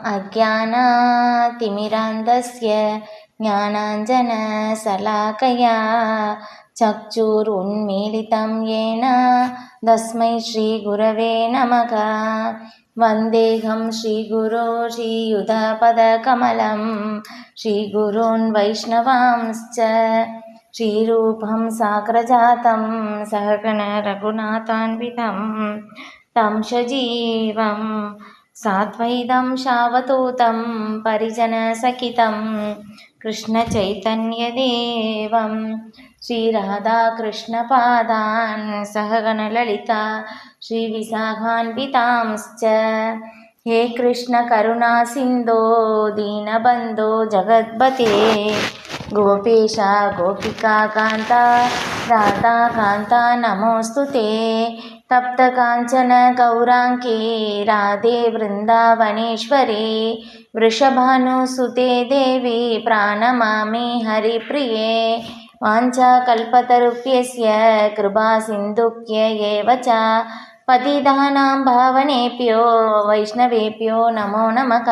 अज्ञानातिमिरान्धस्य ज्ञानाञ्जनशलाकया चक्षुरुन्मीलितं येन तस्मै श्रीगुरवे नमः। वन्देऽहं श्रीगुरो श्रीयुतपदकमलं श्रीगुरून् वैष्णवांश्च श्रीरूपं साग्रजातं सहगण रघुनाथान्वितं तं सजीवं साद्वैतं सावधूतं परिजनसहितं कृष्णचैतन्यदेवं श्रीराधाकृष्णपादान् सहगणललिता श्रीविशाखान्वितांश्च। हे कृष्ण करुणा सिन्धो दीनबन्धो जगद्पते गोपेश गोपिका कान्ता राधा कान्ता नमोऽस्तु ते। तप्तकाञ्चन गौराङ्गी राधे वृन्दावनेश्वरी वृषभानुसुते देवी प्रणमामि हरिप्रिये। वाञ्छाकल्पतरुभ्यश्च कृपासिन्धुभ्य एव च पतितानां पावनेभ्यो वैष्णवेभ्यो नमो नमः।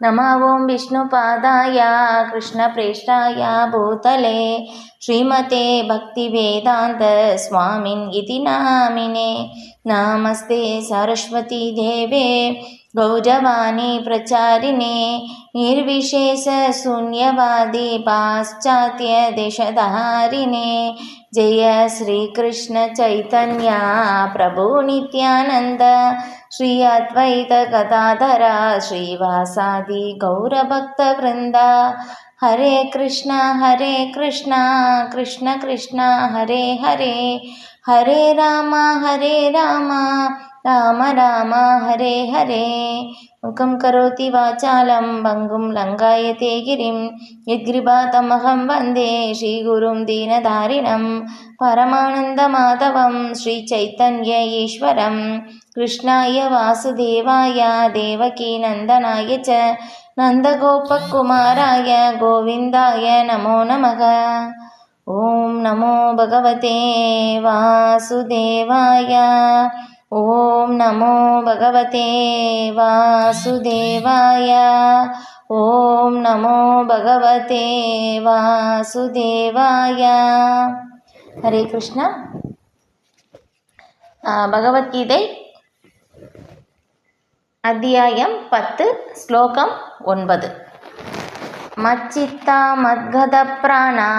नमो ॐ विष्णुपादाय कृष्णप्रेष्ठाय भूतले श्रीमते भक्तिवेदान्त स्वामिन् इति नामिने। नमस्ते सरस्वती देवे गौरवाणी प्रचारिणे निर्विशेषशून्यवादी पाश्चात्यदेशधारिणे। जय श्रीकृष्ण चैतन्य प्रभु नित्यानन्द श्री अद्वैत गदाधर श्रीवासादि गौरभक्तवृन्द। हरे कृष्ण कृष्ण कृष्ण हरे हरे हरे राम राम राम हरे हरे। मुखं करोति वाचालं भङ्गुं लङ्घयते गिरिं यद्गिरिबातमहं वन्दे श्रीगुरुं दीनधारिणं परमानन्दमाधवं श्रीचैतन्य ईश्वरं। कृष्णाय वासुदेवाय देवकीनन्दनाय च नन्दगोपकुमाराय गोविन्दाय नमो नमः। ॐ नमो भगवते वासुदेवाय। ॐ नमो भगवते वासुदेवाय। ॐ नमो भगवते वासुदेवाय। हरे कृष्ण। भगवद्गीதை அத்தியாயம் 10 ஸ்லோகம் 9. மச்சித்தா மத்கத பிராணா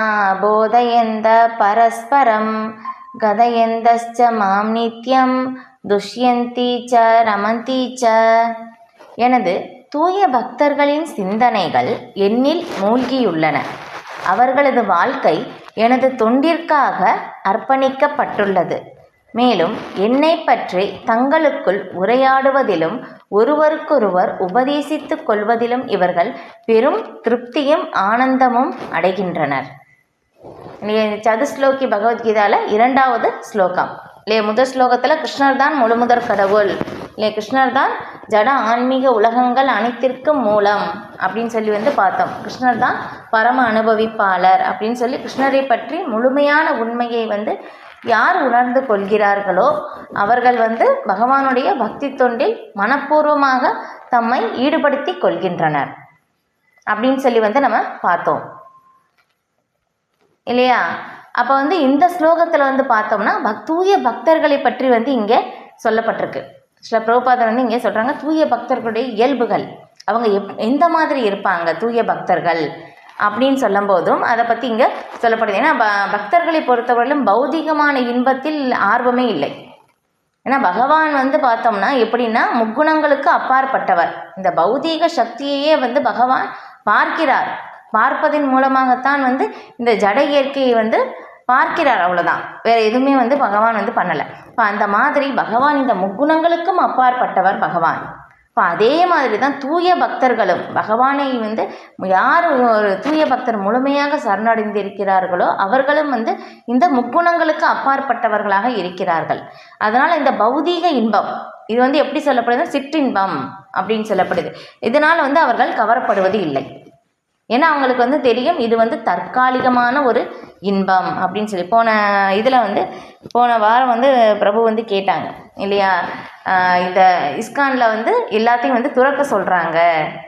போதயந்த பரஸ்பரம் கதயந்தஸ்ச மாம் நித்யம் துஷ்யந்தி ச ரமந்தி ச. எனது தூய பக்தர்களின் சிந்தனைகள் என்னில் மூழ்கியுள்ளன. அவர்களது வாழ்க்கை எனது தொண்டிற்காக அர்ப்பணிக்கப்பட்டுள்ளது. மேலும் என்னை பற்றி தங்களுக்குள் உரையாடுவதிலும் ஒருவருக்கொருவர் உபதேசித்துக் கொள்வதிலும் இவர்கள் பெரும் திருப்தியும் ஆனந்தமும் அடைகின்றனர். சதுஸ்லோகி பகவத்கீதாவில் 2வது ஸ்லோகம் இல்லையா? முதல் ஸ்லோகத்தில் கிருஷ்ணர் தான் முழுமுதற் கடவுள் இல்லையா, கிருஷ்ணர் தான் ஜட ஆன்மீக உலகங்கள் அனைத்திற்கும் மூலம் அப்படின்னு சொல்லி பார்த்தோம். கிருஷ்ணர் தான் பரம அனுபவிப்பாளர் அப்படின்னு சொல்லி கிருஷ்ணரை பற்றி முழுமையான உண்மையை யார் உணர்ந்து கொள்கிறார்களோ அவர்கள் பகவானுடைய பக்தி தொண்டில் மனப்பூர்வமாக தம்மை ஈடுபடுத்தி கொள்கின்றனர் அப்படின்னு சொல்லி நம்ம பார்த்தோம் இல்லையா? அப்போ இந்த ஸ்லோகத்தில் பார்த்தோம்னா தூய பக்தர்களை பற்றி இங்கே சொல்லப்பட்டிருக்கு. சில பிரபுபாதர் இங்கே சொல்கிறாங்க தூய பக்தர்களுடைய இயல்புகள், அவங்க எந்த மாதிரி இருப்பாங்க தூய பக்தர்கள் அப்படின்னு சொல்லும் போதும் அதை பற்றி இங்கே சொல்லப்படுது. ஏன்னா பக்தர்களை பொறுத்தவரையிலும் பௌதிகமான இன்பத்தில் ஆர்வமே இல்லை. ஏன்னா பகவான் பார்த்தோம்னா எப்படின்னா முக்குணங்களுக்கு அப்பாற்பட்டவர். இந்த பௌதீக சக்தியையே பகவான் பார்க்கிறார். பார்ப்பதன் மூலமாகத்தான் இந்த ஜட இயற்கையை பார்க்கிறார், அவ்வளோதான். வேறு எதுவுமே பகவான் பண்ணலை. இப்போ அந்த மாதிரி பகவான் இந்த முக்குணங்களுக்கும் அப்பாற்பட்டவர் பகவான். இப்போ அதே மாதிரி தான் தூய பக்தர்களும் பகவானை யார் ஒரு தூய பக்தர் முழுமையாக சரணடைந்திருக்கிறார்களோ அவர்களும் இந்த முக்குணங்களுக்கு அப்பாற்பட்டவர்களாக இருக்கிறார்கள். அதனால் இந்த பௌதீக இன்பம் இது எப்படி சொல்லப்படுது, சிற்றின்பம் அப்படின்னு சொல்லப்படுது. இதனால் அவர்கள் கவரப்படுவது இல்லை. ஏன்னா அவங்களுக்கு வந்து தெரியும் இது வந்து தற்காலிகமான ஒரு இன்பம் அப்படின்னு சொல்லி. போன வாரம் வந்து பிரபு வந்து கேட்டாங்க இல்லையா, இந்த இஸ்கானில் வந்து எல்லாத்தையும் வந்து துறக்க சொல்கிறாங்க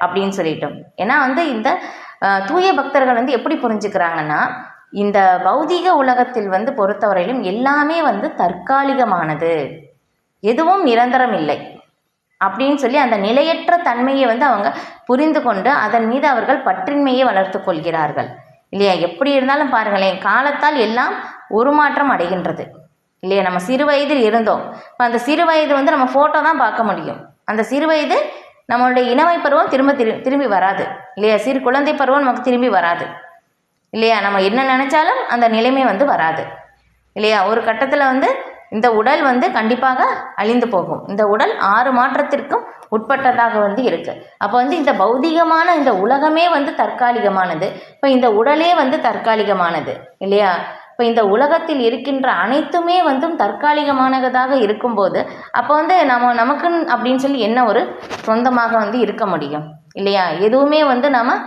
அப்படின்னு சொல்லிட்டோம். ஏன்னா வந்து இந்த தூய பக்தர்கள் வந்து எப்படி புரிஞ்சுக்கிறாங்கன்னா, இந்த பௌதீக உலகத்தில் வந்து பொறுத்தவரையிலும் எல்லாமே வந்து தற்காலிகமானது, எதுவும் நிரந்தரம் இல்லை அப்படின்னு சொல்லி அந்த நிலையற்ற தன்மையை வந்து அவங்க புரிந்து கொண்டு அதன் மீது அவர்கள் பற்றின்மையை வளர்த்து கொள்கிறார்கள் இல்லையா. எப்படி இருந்தாலும் பாருங்களேன், காலத்தால் எல்லாம் உருமாற்றம் அடைகின்றது இல்லையா. நம்ம சிறு வயதில் இருந்தோம், இப்போ அந்த சிறு வயது வந்து நம்ம ஃபோட்டோ தான் பார்க்க முடியும். அந்த சிறு வயது நம்மளுடைய இளமை பருவம் திரும்பி வராது இல்லையா. சிறு குழந்தை பருவம் நமக்கு திரும்பி வராது இல்லையா. நம்ம என்ன நினச்சாலும் அந்த நிலைமை வந்து வராது இல்லையா. ஒரு கட்டத்தில் வந்து இந்த உடல் வந்து கண்டிப்பாக அழிந்து போகும். இந்த உடல் 6 மாற்றத்திற்கும் உட்பட்டதாக வந்து இருக்குது. அப்போ வந்து இந்த பௌதிகமான இந்த உலகமே வந்து தற்காலிகமானது, இப்போ இந்த உடலே வந்து தற்காலிகமானது இல்லையா. இப்போ இந்த உலகத்தில் இருக்கின்ற அனைத்துமே வந்து தற்காலிகமானதாக இருக்கும்போது அப்போ வந்து நமக்குன்னு அப்படின்னு சொல்லி என்ன ஒரு சொந்தமாக வந்து இருக்க முடியும் இல்லையா. எதுவுமே வந்து நம்ம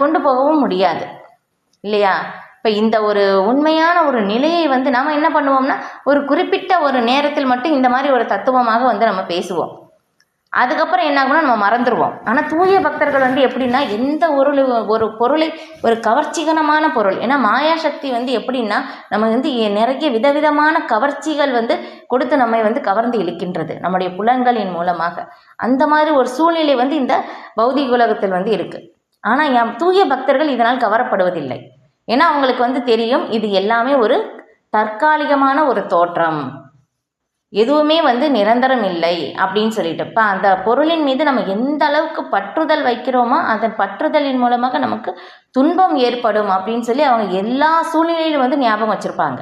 கொண்டு போகவும் முடியாது இல்லையா. இப்போ இந்த ஒரு உண்மையான ஒரு நிலையை வந்து நாம் என்ன பண்ணுவோம்னா, ஒரு குறிப்பிட்ட ஒரு நேரத்தில் மட்டும் இந்த மாதிரி ஒரு தத்துவமாக வந்து நம்ம பேசுவோம். அதுக்கப்புறம் என்ன ஆகும்னா நம்ம மறந்துடுவோம். ஆனால் தூய பக்தர்கள் வந்து எப்படின்னா, எந்த ஒரு பொருளை ஒரு கவர்ச்சிகரமான பொருள், ஏன்னா மாயா சக்தி வந்து எப்படின்னா நம்ம வந்து நிறைய விதவிதமான கவர்ச்சிகள் வந்து கொடுத்து நம்மை வந்து கவர்ந்து இழுக்கின்றது நம்முடைய புலன்களின் மூலமாக. அந்த மாதிரி ஒரு சூழ்நிலை வந்து இந்த பௌதிக உலகத்தில் வந்து இருக்குது. ஆனால் தூய பக்தர்கள் இதனால் கவரப்படுவதில்லை. ஏன்னா அவங்களுக்கு வந்து தெரியும் இது எல்லாமே ஒரு தற்காலிகமான ஒரு தோற்றம், எதுவுமே வந்து நிரந்தரம் இல்லை அப்படின்னு சொல்லிட்டு. இப்போ அந்த பொருளின் மீது நம்ம எந்த அளவுக்கு பற்றுதல் வைக்கிறோமோ அதன் பற்றுதலின் மூலமாக நமக்கு துன்பம் ஏற்படும் அப்படின்னு சொல்லி அவங்க எல்லா சூழ்நிலையிலும் வந்து ஞாபகம் வச்சுருப்பாங்க.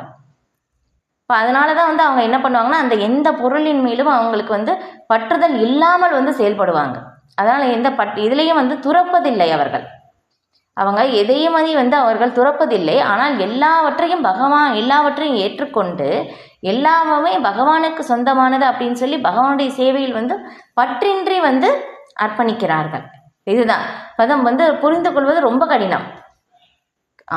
இப்போ அதனால தான் வந்து அவங்க என்ன பண்ணுவாங்கன்னா, அந்த எந்த பொருளின் மேலும் அவங்களுக்கு வந்து பற்றுதல் இல்லாமல் வந்து செயல்படுவாங்க. அதனால் இதுலேயும் வந்து துறப்பதில்லை அவர்கள். அவங்க எதையும் வந்து அவர்கள் துறப்பதில்லை. ஆனால் எல்லாவற்றையும் ஏற்றுக்கொண்டு எல்லாமே பகவானுக்கு சொந்தமானது அப்படின்னு சொல்லி பகவானுடைய சேவையில் வந்து பற்றின்றி வந்து அர்ப்பணிக்கிறார்கள். இதுதான் பதம் வந்து புரிந்து கொள்வது ரொம்ப கடினம்.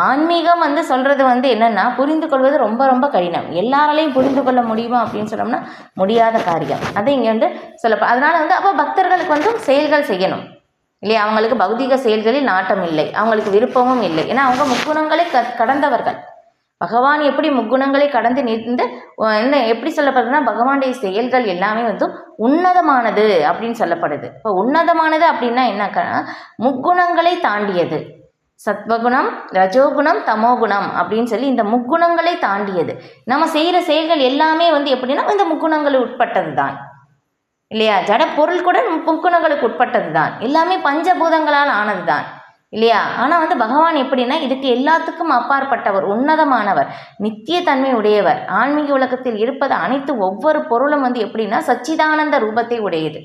ஆன்மீகம் வந்து சொல்கிறது வந்து என்னென்னா, புரிந்து கொள்வது ரொம்ப ரொம்ப கடினம். எல்லாராலையும் புரிந்து கொள்ள முடியுமா அப்படின்னு சொன்னோம்னா முடியாத காரியம். அது இங்கே வந்து அதனால் வந்து அப்போ பக்தர்களுக்கு வந்து செயல்கள் செய்யணும் இல்லையா. அவங்களுக்கு பௌதிக செயல்களில் நாட்டம் இல்லை, அவங்களுக்கு விருப்பமும் இல்லை. ஏன்னா அவங்க முக்குணங்களை கடந்தவர்கள். பகவான் எப்படி முக்குணங்களை கடந்து நின்று எப்படி சொல்லப்படுதுன்னா, பகவானுடைய செயல்கள் எல்லாமே வந்து உன்னதமானது அப்படின்னு சொல்லப்படுது. இப்போ உன்னதமானது அப்படின்னா என்னக்கா, முக்குணங்களை தாண்டியது. சத்வகுணம், ரஜோகுணம், தமோகுணம் அப்படின்னு சொல்லி இந்த முக்குணங்களை தாண்டியது. நம்ம செய்கிற செயல்கள் எல்லாமே வந்து எப்படின்னா இந்த முக்குணங்களுக்கு உட்பட்டது தான் இல்லையா. ஜட பொருள் கூட முக்குணங்களுக்கு உட்பட்டது தான், எல்லாமே பஞ்சபூதங்களால் ஆனது தான் இல்லையா. ஆனால் வந்து பகவான் எப்படின்னா இதுக்கு எல்லாத்துக்கும் அப்பாற்பட்டவர், உன்னதமானவர், நித்திய தன்மை உடையவர். ஆன்மீக உலகத்தில் இருப்பது அனைத்து ஒவ்வொரு பொருளும் வந்து எப்படின்னா சச்சிதானந்த ரூபத்தை உடையது.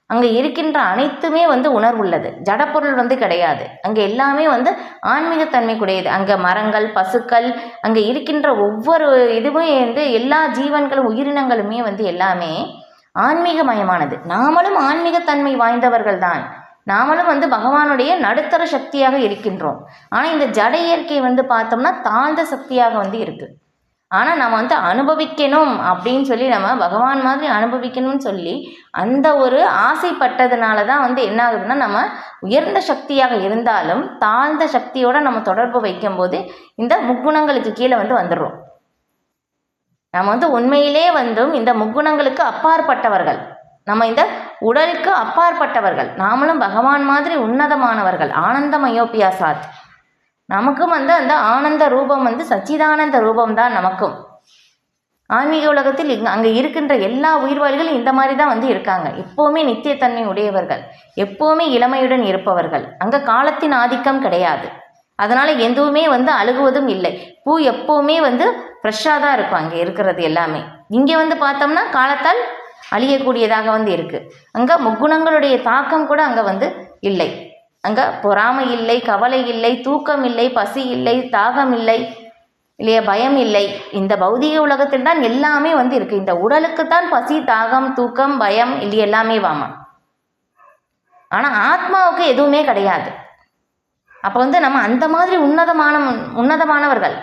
அங்கே இருக்கின்ற அனைத்துமே வந்து உணர்வுள்ளது, ஜடப்பொருள் வந்து கிடையாது. அங்கே எல்லாமே வந்து ஆன்மீகத்தன்மை கூடியது. அங்கே மரங்கள், பசுக்கள், அங்கே இருக்கின்ற ஒவ்வொரு இதுவுமே வந்து எல்லா ஜீவன்களும் உயிரினங்களுமே வந்து எல்லாமே ஆன்மீகமயமானது. நாமளும் ஆன்மீகத்தன்மை வாய்ந்தவர்கள் தான். நாமளும் வந்து பகவானுடைய நடுத்தர சக்தியாக இருக்கின்றோம். ஆனால் இந்த ஜட இயற்கை வந்து பார்த்தோம்னா தாழ்ந்த சக்தியாக வந்து இருக்குது. ஆனால் நம்ம வந்து அனுபவிக்கணும் அப்படின்னு சொல்லி, நம்ம பகவான் மாதிரி அனுபவிக்கணும்னு சொல்லி அந்த ஒரு ஆசைப்பட்டதுனால தான் வந்து என்ன ஆகுதுன்னா, நம்ம உயர்ந்த சக்தியாக இருந்தாலும் தாழ்ந்த சக்தியோடு நம்ம தொடர்பு வைக்கும்போது இந்த முக்குணங்களுக்கு கீழே வந்து வந்துடுறோம். நம்ம வந்து உண்மையிலே வந்து இந்த முக்குணங்களுக்கு அப்பாற்பட்டவர்கள், நம்ம இந்த உடலுக்கு அப்பாற்பட்டவர்கள். நாமளும் பகவான் மாதிரி உன்னதமானவர்கள். ஆனந்தமயோபியாசாத். நமக்கும் வந்து அந்த ஆனந்த ரூபம் வந்து சச்சிதானந்த ரூபம்தான் நமக்கும். ஆன்மீக உலகத்தில் அங்கே இருக்கின்ற எல்லா உயிர்வாளிகளும் இந்த மாதிரி தான் வந்து இருக்காங்க. எப்போவுமே நித்தியத்தன்மை உடையவர்கள், எப்போவுமே இளமையுடன் இருப்பவர்கள். அங்கே காலத்தின் ஆதிக்கம் கிடையாது. அதனால் எதுவுமே வந்து அழுகுவதும் இல்லை. பூ எப்போவுமே வந்து ஃப்ரெஷ்ஷாக தான் இருக்கும் அங்கே இருக்கிறது எல்லாமே. இங்கே வந்து பார்த்தோம்னா காலத்தால் அழியக்கூடியதாக வந்து இருக்குது. அங்கே முக்குணங்களுடைய தாக்கம் கூட அங்கே வந்து இல்லை. அங்கே பொறாமை இல்லை, கவலை இல்லை, தூக்கம் இல்லை, பசி இல்லை, தாகம் இல்லை இல்லையா, பயம் இல்லை. இந்த பௌதிக உலகத்தில் தான் எல்லாமே வந்து இருக்குது. இந்த உடலுக்குத்தான் பசி, தாகம், தூக்கம், பயம் இல்லை எல்லாமே வாமா. ஆனால் ஆத்மாவுக்கு எதுவுமே கிடையாது. அப்போ வந்து நம்ம அந்த மாதிரி உன்னதமானவர்கள்.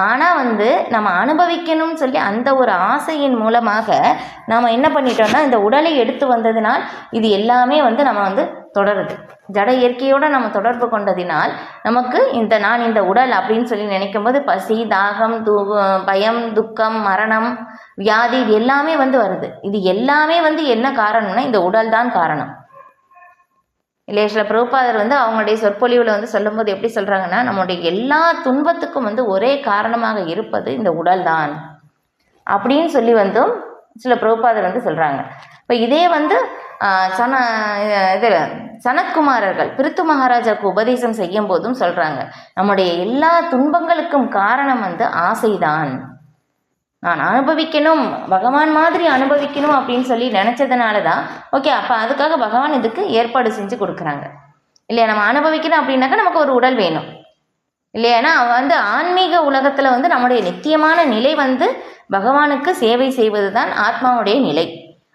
ஆனால் வந்து நம்ம அனுபவிக்கணும்னு சொல்லி அந்த ஒரு ஆசையின் மூலமாக நாம் என்ன பண்ணிட்டோம்னா இந்த உடலை எடுத்து வந்ததினால் இது எல்லாமே வந்து நம்ம வந்து தொடருது. ஜட இயற்கையோடு நம்ம தொடர்பு கொண்டதினால் நமக்கு நான் இந்த உடல் அப்படின்னு சொல்லி நினைக்கும் போது பசி, தாகம், பயம், துக்கம், மரணம், வியாதி இது எல்லாமே வந்து வருது. இது எல்லாமே வந்து என்ன காரணம்னா இந்த உடல் தான் காரணம் இல்லையா? சில பிரபுபாதர் வந்து அவங்களுடைய சொற்பொழிவில் வந்து சொல்லும்போது எப்படி சொல்கிறாங்கன்னா, நம்மளுடைய எல்லா துன்பத்துக்கும் வந்து ஒரே காரணமாக இருப்பது இந்த உடல் தான் அப்படின்னு சொல்லி வந்தும் சில பிரபுபாதர் வந்து சொல்கிறாங்க. இப்போ இதே வந்து சனத்குமாரர்கள் பிருத்து மகாராஜாவுக்கு உபதேசம் செய்யும் போதும் சொல்கிறாங்க, நம்முடைய எல்லா துன்பங்களுக்கும் காரணம் வந்து ஆசைதான். நான் அனுபவிக்கணும், பகவான் மாதிரி அனுபவிக்கணும் அப்படின்னு சொல்லி நினச்சதுனால தான் ஓகே. அப்போ அதுக்காக பகவான் இதுக்கு ஏற்பாடு செஞ்சு கொடுக்குறாங்க இல்லையா? நம்ம அனுபவிக்கணும் அப்படின்னாக்கா நமக்கு ஒரு உடல் வேணும் இல்லையா? ஏன்னா வந்து ஆன்மீக உலகத்தில் வந்து நம்முடைய நித்தியமான நிலை வந்து பகவானுக்கு சேவை செய்வது தான் ஆத்மாவுடைய நிலை.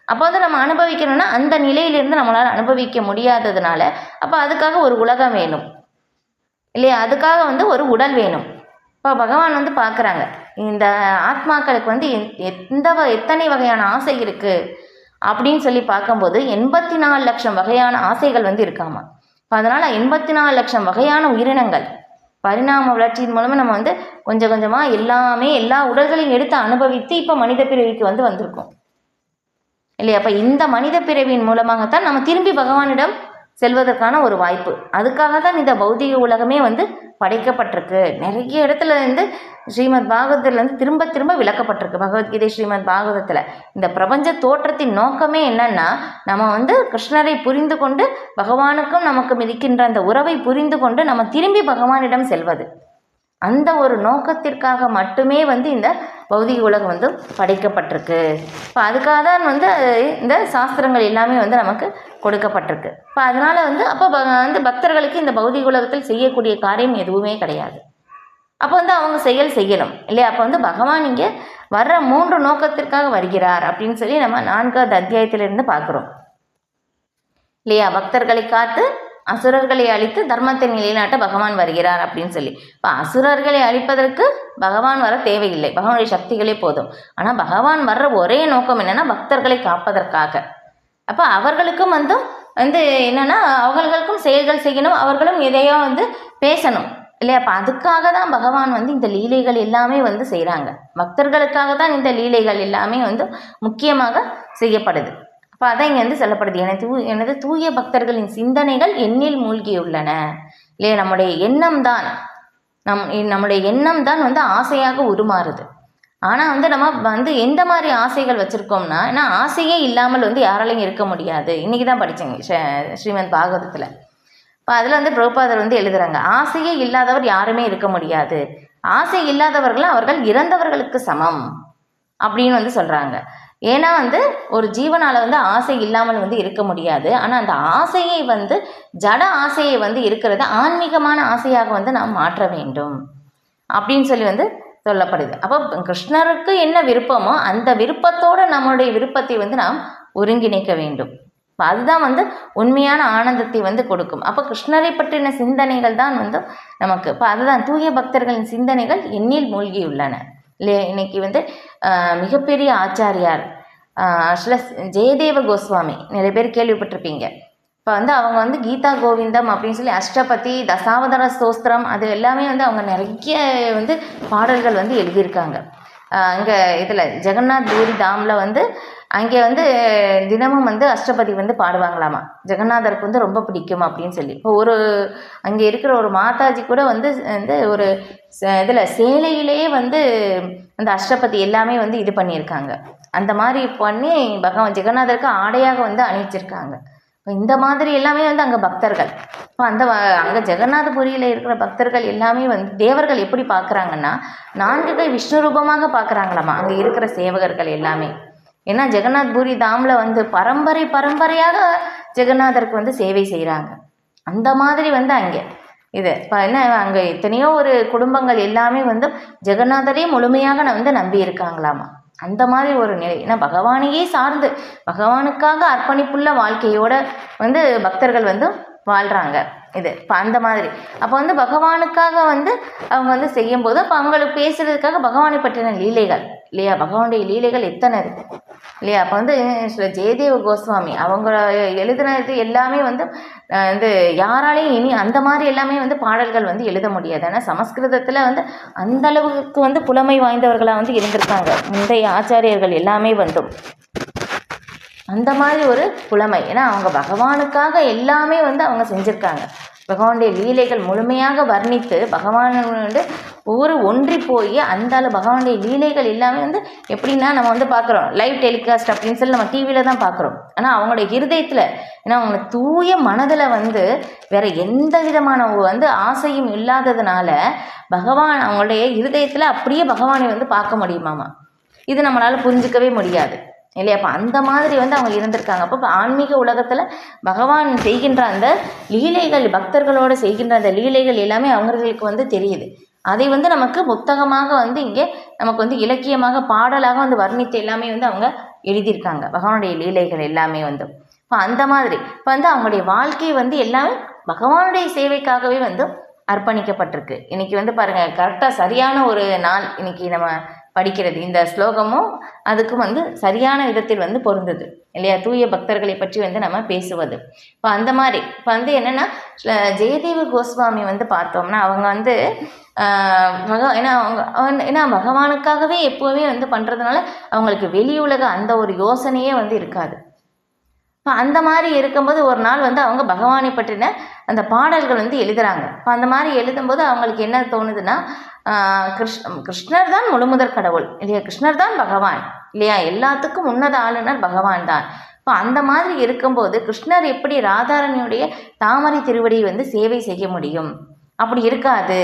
அப்போ வந்து நம்ம அனுபவிக்கணும்னா அந்த நிலையிலிருந்து நம்மளால் அனுபவிக்க முடியாததுனால அப்போ அதுக்காக ஒரு உலகம் வேணும் இல்லையா? அதுக்காக வந்து ஒரு உடல் வேணும். இப்போ பகவான் வந்து பார்க்குறாங்க இந்த ஆத்மாக்களுக்கு வந்து எத்தனை வகையான ஆசை இருக்குது அப்படின்னு சொல்லி பார்க்கும்போது 84 லட்சம் வகையான ஆசைகள் வந்து இருக்காமா. இப்போ அதனால் 84 லட்சம் வகையான உயிரினங்கள் பரிணாம வளர்ச்சியின் மூலமாக நம்ம வந்து கொஞ்சம் கொஞ்சமாக எல்லா உடல்களையும் எடுத்து அனுபவித்து இப்போ மனித பிறவிக்கு வந்து வந்திருக்கோம் இல்லையா? அப்போ இந்த மனித பிறவியின் மூலமாகத்தான் நம்ம திரும்பி பகவானிடம் செல்வதற்கான ஒரு வாய்ப்பு. அதுக்காக தான் இந்த பௌதிக உலகமே வந்து படைக்கப்பட்டிருக்கு. நிறைய இடத்துல இருந்து ஸ்ரீமத் பாகவதத்துலேருந்து திரும்ப திரும்ப விளக்கப்பட்டிருக்கு. பகவத்கீதை, ஸ்ரீமத் பாகவதத்தில் இந்த பிரபஞ்ச தோற்றத்தின் நோக்கமே என்னன்னா, நம்ம வந்து கிருஷ்ணரை புரிந்து கொண்டு பகவானுக்கும் நமக்கும் இருக்கின்ற அந்த உறவை புரிந்து கொண்டு நம்ம திரும்பி பகவானிடம் செல்வது. அந்த ஒரு நோக்கத்திற்காக மட்டுமே வந்து இந்த பௌதிக உலகம் வந்து படைக்கப்பட்டிருக்கு. இப்போ அதுக்காக தான் வந்து இந்த சாஸ்திரங்கள் எல்லாமே வந்து நமக்கு கொடுக்கப்பட்டிருக்கு. இப்போ அதனால் வந்து அப்போ வந்து பக்தர்களுக்கு இந்த பௌதிக உலகத்தில் செய்யக்கூடிய காரியம் எதுவுமே கிடையாது. அப்போ வந்து அவங்க செய்யணும் இல்லையா? அப்போ வந்து பகவான் இங்கே வர்ற 3 நோக்கத்திற்காக வருகிறார் அப்படின்னு சொல்லி நம்ம 4வது அத்தியாயத்திலிருந்து பார்க்குறோம் இல்லையா? பக்தர்களை காத்து அசுரர்களை அழித்து தர்மத்தை நிலைநாட்ட பகவான் வருகிறார் அப்படின்னு சொல்லி. இப்போ அசுரர்களை அழிப்பதற்கு பகவான் வர தேவையில்லை, பகவானுடைய சக்திகளே போதும். ஆனால் பகவான் வர்ற ஒரே நோக்கம் என்னென்னா பக்தர்களை காப்பதற்காக. அப்போ அவர்களுக்கும் வந்து என்னென்னா அவர்களுக்கும் செயல்கள் செய்யணும், அவர்களும் எதையோ வந்து பேசணும் இல்லையா? அப்போ அதுக்காக தான் பகவான் வந்து இந்த லீலைகள் எல்லாமே வந்து செய்கிறாங்க. பக்தர்களுக்காக தான் இந்த லீலைகள் எல்லாமே வந்து முக்கியமாக செய்யப்படுது. இப்போ அதான் இங்கே வந்து சொல்லப்படுது, எனது தூய பக்தர்களின் சிந்தனைகள் எண்ணில் மூழ்கியுள்ளன இல்லையா? நம்முடைய எண்ணம் தான் வந்து ஆசையாக உருமாறுது. ஆனால் வந்து நம்ம வந்து எந்த மாதிரி ஆசைகள் வச்சுருக்கோம்னா, ஏன்னா ஆசையே இல்லாமல் வந்து யாராலையும் இருக்க முடியாது. இன்றைக்கி தான் படித்தேங்க ஸ்ரீமத் பாகவதத்தில். இப்போ அதில் வந்து பிரபுபாதர் வந்து எழுதுகிறாங்க, ஆசையே இல்லாதவர் யாருமே இருக்க முடியாது, ஆசை இல்லாதவர்கள் அவர்கள் இறந்தவர்களுக்கு சமம் அப்படின்னு வந்து சொல்கிறாங்க. ஏன்னா வந்து ஒரு ஜீவனால் வந்து ஆசை இல்லாமல் வந்து இருக்க முடியாது. ஆனால் அந்த ஆசையை வந்து ஜட ஆசையை வந்து இருக்கிறத ஆன்மீகமான ஆசையாக வந்து நாம் மாற்ற வேண்டும் அப்படின்னு சொல்லி வந்து சொல்லப்படுது. அப்போ கிருஷ்ணருக்கு என்ன விருப்பமோ அந்த விருப்பத்தோடு நம்மளுடைய விருப்பத்தை வந்து நாம் ஒருங்கிணைக்க வேண்டும். இப்போ அதுதான் வந்து உண்மையான ஆனந்தத்தை வந்து கொடுக்கும். அப்போ கிருஷ்ணரை பற்றின சிந்தனைகள் தான் வந்து நமக்கு, இப்போ அதுதான் தூய பக்தர்களின் சிந்தனைகள் எண்ணில் மூழ்கியுள்ளன இல்லையா? இன்னைக்கு வந்து மிகப்பெரிய ஆச்சாரியார் ஜெயதேவ கோஸ்வாமி நிறைய பேர் கேள்விப்பட்டிருப்பீங்க. இப்போ வந்து அவங்க வந்து கீதா கோவிந்தம் அப்படின்னு சொல்லி அஷ்டபதி, தசாவதார ஸ்தோத்திரம் அது எல்லாமே வந்து அவங்க நிறைய வந்து பாடல்கள் வந்து எழுதியிருக்காங்க. இங்கே இதில் ஜெகநாத் பூரி தாமில் வந்து அங்கே வந்து தினமும் வந்து அஷ்டபதி வந்து பாடுவாங்களாமா. ஜெகநாதருக்கு வந்து ரொம்ப பிடிக்கும் அப்படின்னு சொல்லி. இப்போ அங்கே இருக்கிற ஒரு மாதாஜி கூட வந்து ஒரு இதில் சேலையிலேயே வந்து அந்த அஷ்டபதி எல்லாமே வந்து இது பண்ணியிருக்காங்க. அந்த மாதிரி பண்ணி பகவான் ஜெகநாதருக்கு ஆடையாக வந்து அணிவிச்சிருக்காங்க. இப்போ இந்த மாதிரி எல்லாமே வந்து அங்கே பக்தர்கள், இப்போ அங்கே ஜெகநாதபுரியில் இருக்கிற பக்தர்கள் எல்லாமே வந்து தேவர்கள் எப்படி பார்க்குறாங்கன்னா 4 கை விஷ்ணு ரூபமாக பார்க்குறாங்களாமா அங்கே இருக்கிற சேவகர்கள் எல்லாமே. ஏன்னா ஜெகநாத்புரி தாமில் வந்து பரம்பரையாக ஜெகநாதருக்கு வந்து சேவை செய்கிறாங்க. அந்த மாதிரி வந்து அங்கே இப்போ என்ன அங்கே எத்தனையோ ஒரு குடும்பங்கள் எல்லாமே வந்து ஜெகநாதரே முழுமையாக வந்து நம்பி இருக்காங்களாமா. அந்த மாதிரி ஒரு நிலை. ஏன்னா பகவானையே சார்ந்து பகவானுக்காக அர்ப்பணிப்புள்ள வாழ்க்கையோட வந்து பக்தர்கள் வந்து வாழ்கிறாங்க. இது இப்போ அந்த மாதிரி அப்போ வந்து பகவானுக்காக வந்து அவங்க வந்து செய்யும்போது அப்போ அவங்களுக்கு பேசுகிறதுக்காக பகவானை பற்றின லீலைகள் இல்லையா, பகவானுடைய லீலைகள் எத்தனை இருக்குது இல்லையா. அப்போ வந்து ஜெயதேவ கோஸ்வாமி அவங்க எழுதுனது எல்லாமே வந்து யாராலையும் இனி அந்த மாதிரி எல்லாமே வந்து பாடல்கள் வந்து எழுத முடியாது. ஆனால் சமஸ்கிருதத்தில் வந்து அந்த அளவுக்கு வந்து புலமை வாய்ந்தவர்களாக வந்து இருந்திருக்காங்க முந்தைய ஆச்சாரியர்கள் எல்லாமே வந்து அந்த மாதிரி ஒரு புலமை. ஏன்னா அவங்க பகவானுக்காக எல்லாமே வந்து அவங்க செஞ்சுருக்காங்க. பகவானுடைய லீலைகள் முழுமையாக வர்ணித்து பகவான் வந்து ஒன்றி போய் அந்த பகவானுடைய லீலைகள் எல்லாமே வந்து எப்படின்னா நம்ம வந்து பார்க்குறோம் லைவ் டெலிகாஸ்ட் அப்படின்னு சொல்லி நம்ம டிவியில் தான் பார்க்குறோம். ஆனால் அவங்களுடைய ஹிருதயத்தில் ஏன்னா அவங்க தூய மனதில் வந்து வேற எந்த விதமான வந்து ஆசையும் இல்லாததுனால பகவான் அவங்களுடைய ஹிருதயத்தில் அப்படியே பகவானை வந்து பார்க்க முடியுமாமா. இது நம்மளால் புரிஞ்சிக்கவே முடியாது இல்லையா. அப்போ அந்த மாதிரி வந்து அவங்க இருந்திருக்காங்க. அப்போ ஆன்மீக உலகத்தில் பகவான் செய்கின்ற அந்த லீலைகள் பக்தர்களோடு செய்கின்ற அந்த லீலைகள் எல்லாமே அவங்களுக்கு வந்து தெரியுது. அதை வந்து நமக்கு புத்தகமாக வந்து இங்கே நமக்கு வந்து இலக்கியமாக பாடலாக வந்து வர்ணித்து எல்லாமே வந்து அவங்க எழுதியிருக்காங்க பகவானுடைய லீலைகள் எல்லாமே வந்து. இப்போ அந்த மாதிரி இப்போ வந்து அவங்களுடைய வாழ்க்கை வந்து எல்லாமே பகவானுடைய சேவைக்காகவே வந்து அர்ப்பணிக்கப்பட்டிருக்கு. இன்றைக்கி வந்து பாருங்கள் கரெக்டாக சரியான ஒரு நாள் இன்றைக்கி நம்ம படிக்கிறது இந்த ஸ்லோகமும் அதுக்கும் வந்து சரியான விதத்தில் வந்து பொருந்தது இல்லையா. தூய பக்தர்களை பற்றி வந்து நம்ம பேசுவது. இப்போ அந்த மாதிரி இப்போ வந்து என்னென்னா ஜெயதேவ கோஸ்வாமி வந்து பார்த்தோம்னா அவங்க வந்து ஏன்னா பகவானுக்காகவே எப்போவுமே வந்து பண்ணுறதுனால அவங்களுக்கு வெளி உலக அந்த ஒரு யோசனையே வந்து இருக்காது. இப்போ அந்த மாதிரி இருக்கும்போது ஒரு நாள் வந்து அவங்க பகவானை பற்றின அந்த பாடல்கள் வந்து எழுதுகிறாங்க. இப்போ அந்த மாதிரி எழுதும்போது அவங்களுக்கு என்ன தோணுதுன்னா கிருஷ்ணர் தான் முழுமுதற் கடவுள் இல்லையா, கிருஷ்ணர் தான் பகவான் இல்லையா, எல்லாத்துக்கும் உன்னத ஆளுநர் பகவான் தான். இப்போ அந்த மாதிரி இருக்கும்போது கிருஷ்ணர் எப்படி ராதாரணியுடைய தாமரை திருவடியை வந்து சேவை செய்ய முடியும்? அப்படி இருக்காது.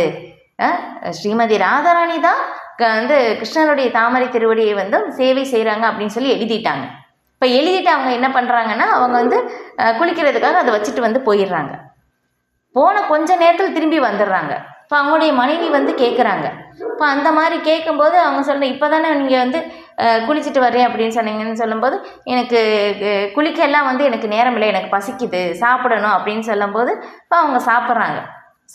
ஸ்ரீமதி ராதாராணி தான் வந்து கிருஷ்ணருடைய தாமரை திருவடியை வந்து சேவை செய்கிறாங்க அப்படின்னு சொல்லி எழுதிட்டாங்க. இப்போ எழுதிட்டு அவங்க என்ன பண்ணுறாங்கன்னா அவங்க வந்து குளிக்கிறதுக்காக அதை வச்சுட்டு வந்து போயிடுறாங்க. போன கொஞ்ச நேரத்தில் திரும்பி வந்துடுறாங்க. இப்போ அவங்களுடைய மனைவி வந்து கேட்குறாங்க. இப்போ அந்த மாதிரி கேட்கும்போது அவங்க சொல்கிறேன் இப்போ தானே நீங்கள் வந்து குளிச்சுட்டு வரேன் அப்படின்னு சொன்னீங்கன்னு சொல்லும்போது எனக்கு குளிக்கெல்லாம் வந்து எனக்கு நேரம் இல்லை, எனக்கு பசிக்குது சாப்பிடணும் அப்படின்னு சொல்லும்போது இப்போ அவங்க சாப்பிட்றாங்க.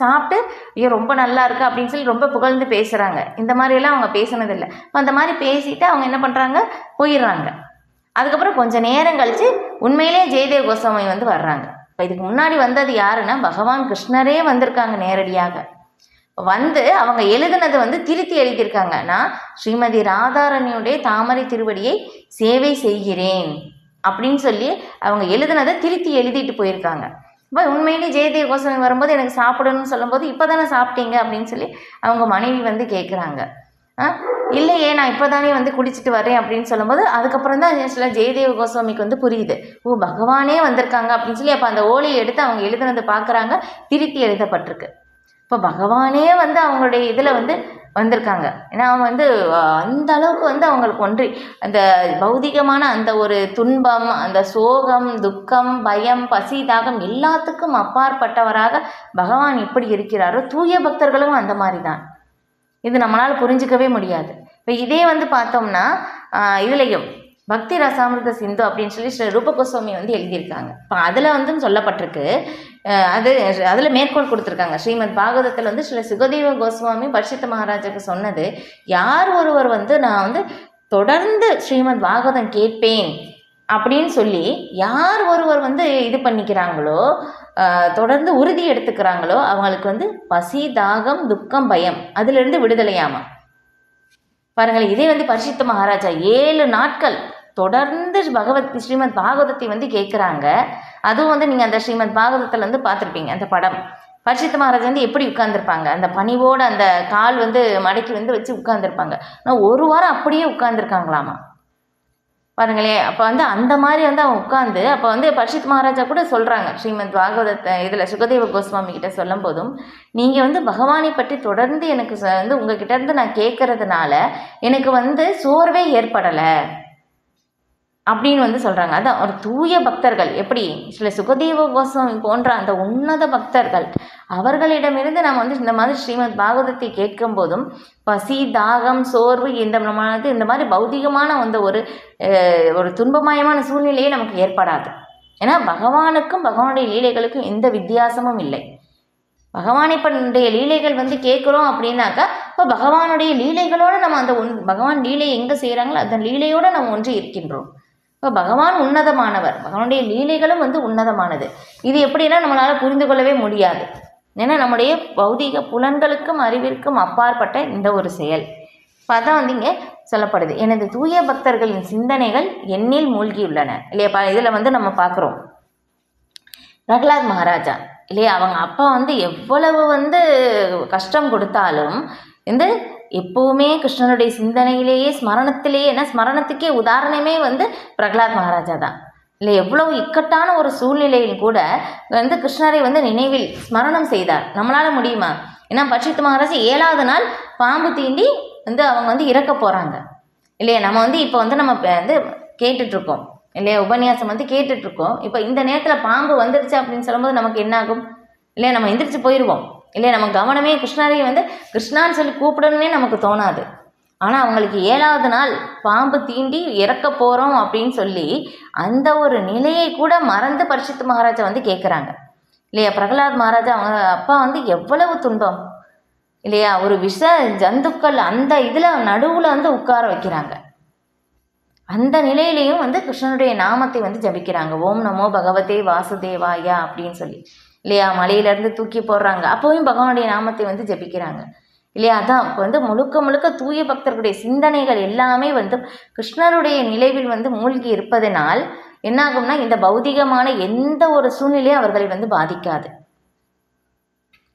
சாப்பிட்டு ஐயோ ரொம்ப நல்லா இருக்கு அப்படின்னு சொல்லி ரொம்ப புகழ்ந்து பேசுகிறாங்க. இந்த மாதிரியெல்லாம் அவங்க பேசினதில்லை. இப்போ அந்த மாதிரி பேசிட்டு அவங்க என்ன பண்ணுறாங்க போயிடுறாங்க. அதுக்கப்புறம் கொஞ்சம் நேரம் கழித்து உண்மையிலே ஜெயதேவ கோஸ்வாமி வந்து வர்றாங்க. இப்போ இதுக்கு முன்னாடி வந்தது யாருன்னா பகவான் கிருஷ்ணரே வந்திருக்காங்க நேரடியாக வந்து அவங்க எழுதுனது வந்து திருத்தி எழுதியிருக்காங்க. நான் ஸ்ரீமதி ராதாரணியுடைய தாமரை திருவடியை சேவை செய்கிறேன் அப்படின்னு சொல்லி அவங்க எழுதுனதை திருத்தி எழுதிட்டு போயிருக்காங்க. இப்போ உண்மையிலே ஜெயதேவ கோஸ்வாமி வரும்போது எனக்கு சாப்பிடணும்னு சொல்லும்போது இப்போ தானே சாப்பிட்டீங்க அப்படின்னு சொல்லி அவங்க மனைவி வந்து கேட்குறாங்க. இல்லையே நான் இப்போ தானே வந்து குளிச்சுட்டு வரேன் அப்படின்னு சொல்லும்போது அதுக்கப்புறம் தான் சில ஜெயதேவ கோஸ்வாமிக்கு வந்து புரியுது ஓ பகவானே வந்திருக்காங்க அப்படின்னு சொல்லி. அப்போ அந்த ஓலையை எடுத்து அவங்க எழுதுனதை பார்க்குறாங்க, திருத்தி எழுதப்பட்டிருக்கு. இப்போ பகவானே வந்து அவங்களுடைய இதில் வந்து வந்திருக்காங்க. ஏன்னா அவங்க வந்து அந்த அளவுக்கு வந்து அவங்களுக்கு ஒன்றி அந்த பௌதிகமான அந்த ஒரு துன்பம், அந்த சோகம், துக்கம், பயம், பசி, தாகம் எல்லாத்துக்கும் அப்பாற்பட்டவராக பகவான் எப்படி இருக்கிறாரோ தூய பக்தர்களும் அந்த மாதிரி தான். இது நம்மளால் புரிஞ்சிக்கவே முடியாது. இப்போ இதே வந்து பார்த்தோம்னா இதுலேயும் பக்தி ரசாமிர்த சிந்து அப்படின்னு சொல்லி ஸ்ரீ ரூப கோஸ்வாமி வந்து எழுதியிருக்காங்க. இப்போ அதில் வந்து சொல்லப்பட்டிருக்கு, அதில் மேற்கோள் கொடுத்துருக்காங்க. ஸ்ரீமத் பாகவதத்தில் வந்து ஸ்ரீ சுகதேவ கோஸ்வாமி பரிசுத்த மகாராஜாவுக்கு சொன்னது, யார் ஒருவர் வந்து நான் வந்து தொடர்ந்து ஸ்ரீமத் பாகவதம் கேட்பேன் அப்படின்னு சொல்லி யார் ஒருவர் வந்து இது பண்ணிக்கிறாங்களோ தொடர்ந்து உறுதி எடுத்துக்கிறாங்களோ அவங்களுக்கு வந்து பசி, தாகம், துக்கம், பயம் அதிலிருந்து விடுதலையாமா. பாருங்கள், இதே வந்து பரிசுத்த மகாராஜா 7 நாட்கள் தொடர்ந்து ஸ்ரீமத் பாகவதத்தை வந்து கேட்குறாங்க. அதுவும் வந்து நீங்கள் அந்த ஸ்ரீமத் பாகவதத்தில் வந்து பார்த்துருப்பீங்க அந்த படம். பரிசுத்த மகாராஜா வந்து எப்படி உட்கார்ந்துருப்பாங்க, அந்த பணிவோடு அந்த கால் வந்து மடக்கி வந்து வச்சு உட்கார்ந்துருப்பாங்க. ஆனால் 1 வாரம் அப்படியே உட்கார்ந்துருக்காங்களாமா. பாருங்களேன், அப்போ வந்து அந்த மாதிரி வந்து அவங்க உட்காந்து அப்போ வந்து பரிசுத்த மகாராஜா கூட சொல்கிறாங்க ஸ்ரீமத் பாகவதத்தை இதில் சுகதேவ கோஸ்வாமி கிட்ட சொல்லும் போதும், நீங்கள் வந்து பகவானை பற்றி தொடர்ந்து எனக்கு வந்து உங்ககிட்ட இருந்து நான் கேட்கறதுனால எனக்கு வந்து சோர்வே ஏற்படலை அப்படின்னு வந்து சொல்கிறாங்க. அதான் ஒரு தூய பக்தர்கள் எப்படி சில சுகதேவ கோஸ்வாமி போன்ற அந்த உன்னத பக்தர்கள் அவர்களிடமிருந்து நம்ம வந்து இந்த மாதிரி ஸ்ரீமத் பாகவதத்தை கேட்கும் போதும் பசி, தாகம், சோர்வு இந்த மாதிரி பௌதிகமான வந்து ஒரு துன்பமயமான சூழ்நிலையே நமக்கு ஏற்படாது. ஏன்னா பகவானுக்கும் பகவானுடைய லீலைகளுக்கும் எந்த வித்தியாசமும் இல்லை. பகவானை பண்ணுடைய லீலைகள் வந்து கேட்குறோம் அப்படின்னாக்கா இப்போ பகவானுடைய லீலைகளோடு நம்ம அந்த பகவான் லீலையை எங்கே செய்கிறாங்களோ அந்த லீலையோடு நம்ம ஒன்று இருக்கின்றோம். இப்போ பகவான் உன்னதமானவர், பகவானுடைய லீலைகளும் வந்து உன்னதமானது. இது எப்படின்னா நம்மளால் புரிந்து கொள்ளவே முடியாது. ஏன்னா நம்முடைய பௌதிக புலன்களுக்கும் அறிவிற்கும் அப்பாற்பட்ட இந்த ஒரு செயல். இப்போ அதான் வந்து இங்கே சொல்லப்படுது, எனது தூய பக்தர்களின் சிந்தனைகள் என்னில் மூழ்கியுள்ளன இல்லையா. இதில் வந்து நம்ம பார்க்குறோம் பிரகலாத் மகாராஜா இல்லையா, அவங்க அப்பா வந்து எவ்வளவு வந்து கஷ்டம் கொடுத்தாலும் வந்து எப்போவுமே கிருஷ்ணனுடைய சிந்தனையிலேயே ஸ்மரணத்திலேயே, ஏன்னா ஸ்மரணத்துக்கே உதாரணமே வந்து பிரகலாத் மகாராஜா தான் இல்லை. எவ்வளவு இக்கட்டான ஒரு சூழ்நிலையில் கூட வந்து கிருஷ்ணரை வந்து நினைவில் ஸ்மரணம் செய்தார். நம்மளால் முடியுமா? ஏன்னா பரீட்சித் மகாராஜ் 7வது நாள் பாம்பு தீண்டி வந்து அவங்க வந்து இறக்க போகிறாங்க இல்லையா. நம்ம வந்து இப்போ வந்து நம்ம வந்து கேட்டுட்ருக்கோம் இல்லையா, உபன்யாசம் வந்து கேட்டுட்ருக்கோம். இப்போ இந்த நேரத்தில் பாம்பு வந்துடுச்சு அப்படின்னு சொல்லும்போது நமக்கு என்ன ஆகும் இல்லையா, நம்ம எந்திரிச்சு போயிடுவோம் இல்லையா. நம்ம கவனமே கிருஷ்ணரை வந்து கிருஷ்ணான்னு சொல்லி கூப்பிடணுன்னே நமக்கு தோணாது. ஆனால் அவங்களுக்கு 7வது நாள் பாம்பு தீண்டி இறக்க போகிறோம் அப்படின்னு சொல்லி அந்த ஒரு நிலையை கூட மறந்து பரீட்சித் மகாராஜா வந்து கேட்குறாங்க இல்லையா. பிரகலாத் மகாராஜா அவங்க அப்பா வந்து எவ்வளவு துன்பம் இல்லையா, ஒரு விஷ ஜந்துக்கள் அந்த இதில் நடுவில் வந்து உட்கார வைக்கிறாங்க. அந்த நிலையிலையும் வந்து கிருஷ்ணனுடைய நாமத்தை வந்து ஜபிக்கிறாங்க. ஓம் நமோ பகவதே வாசுதேவாயா அப்படின்னு சொல்லி இல்லையா. மலையிலேருந்து தூக்கி போடுறாங்க, அப்போவும் பகவானுடைய நாமத்தை வந்து ஜபிக்கிறாங்க இல்லையா. அதான் இப்போ வந்து முழுக்க முழுக்க தூய பக்தர்களுடைய சிந்தனைகள் எல்லாமே வந்து கிருஷ்ணருடைய நிலைவில் வந்து மூழ்கி இருப்பதனால் என்னாகும்னா இந்த பௌதிகமான எந்த ஒரு சூழ்நிலையும் அவர்களை வந்து பாதிக்காது.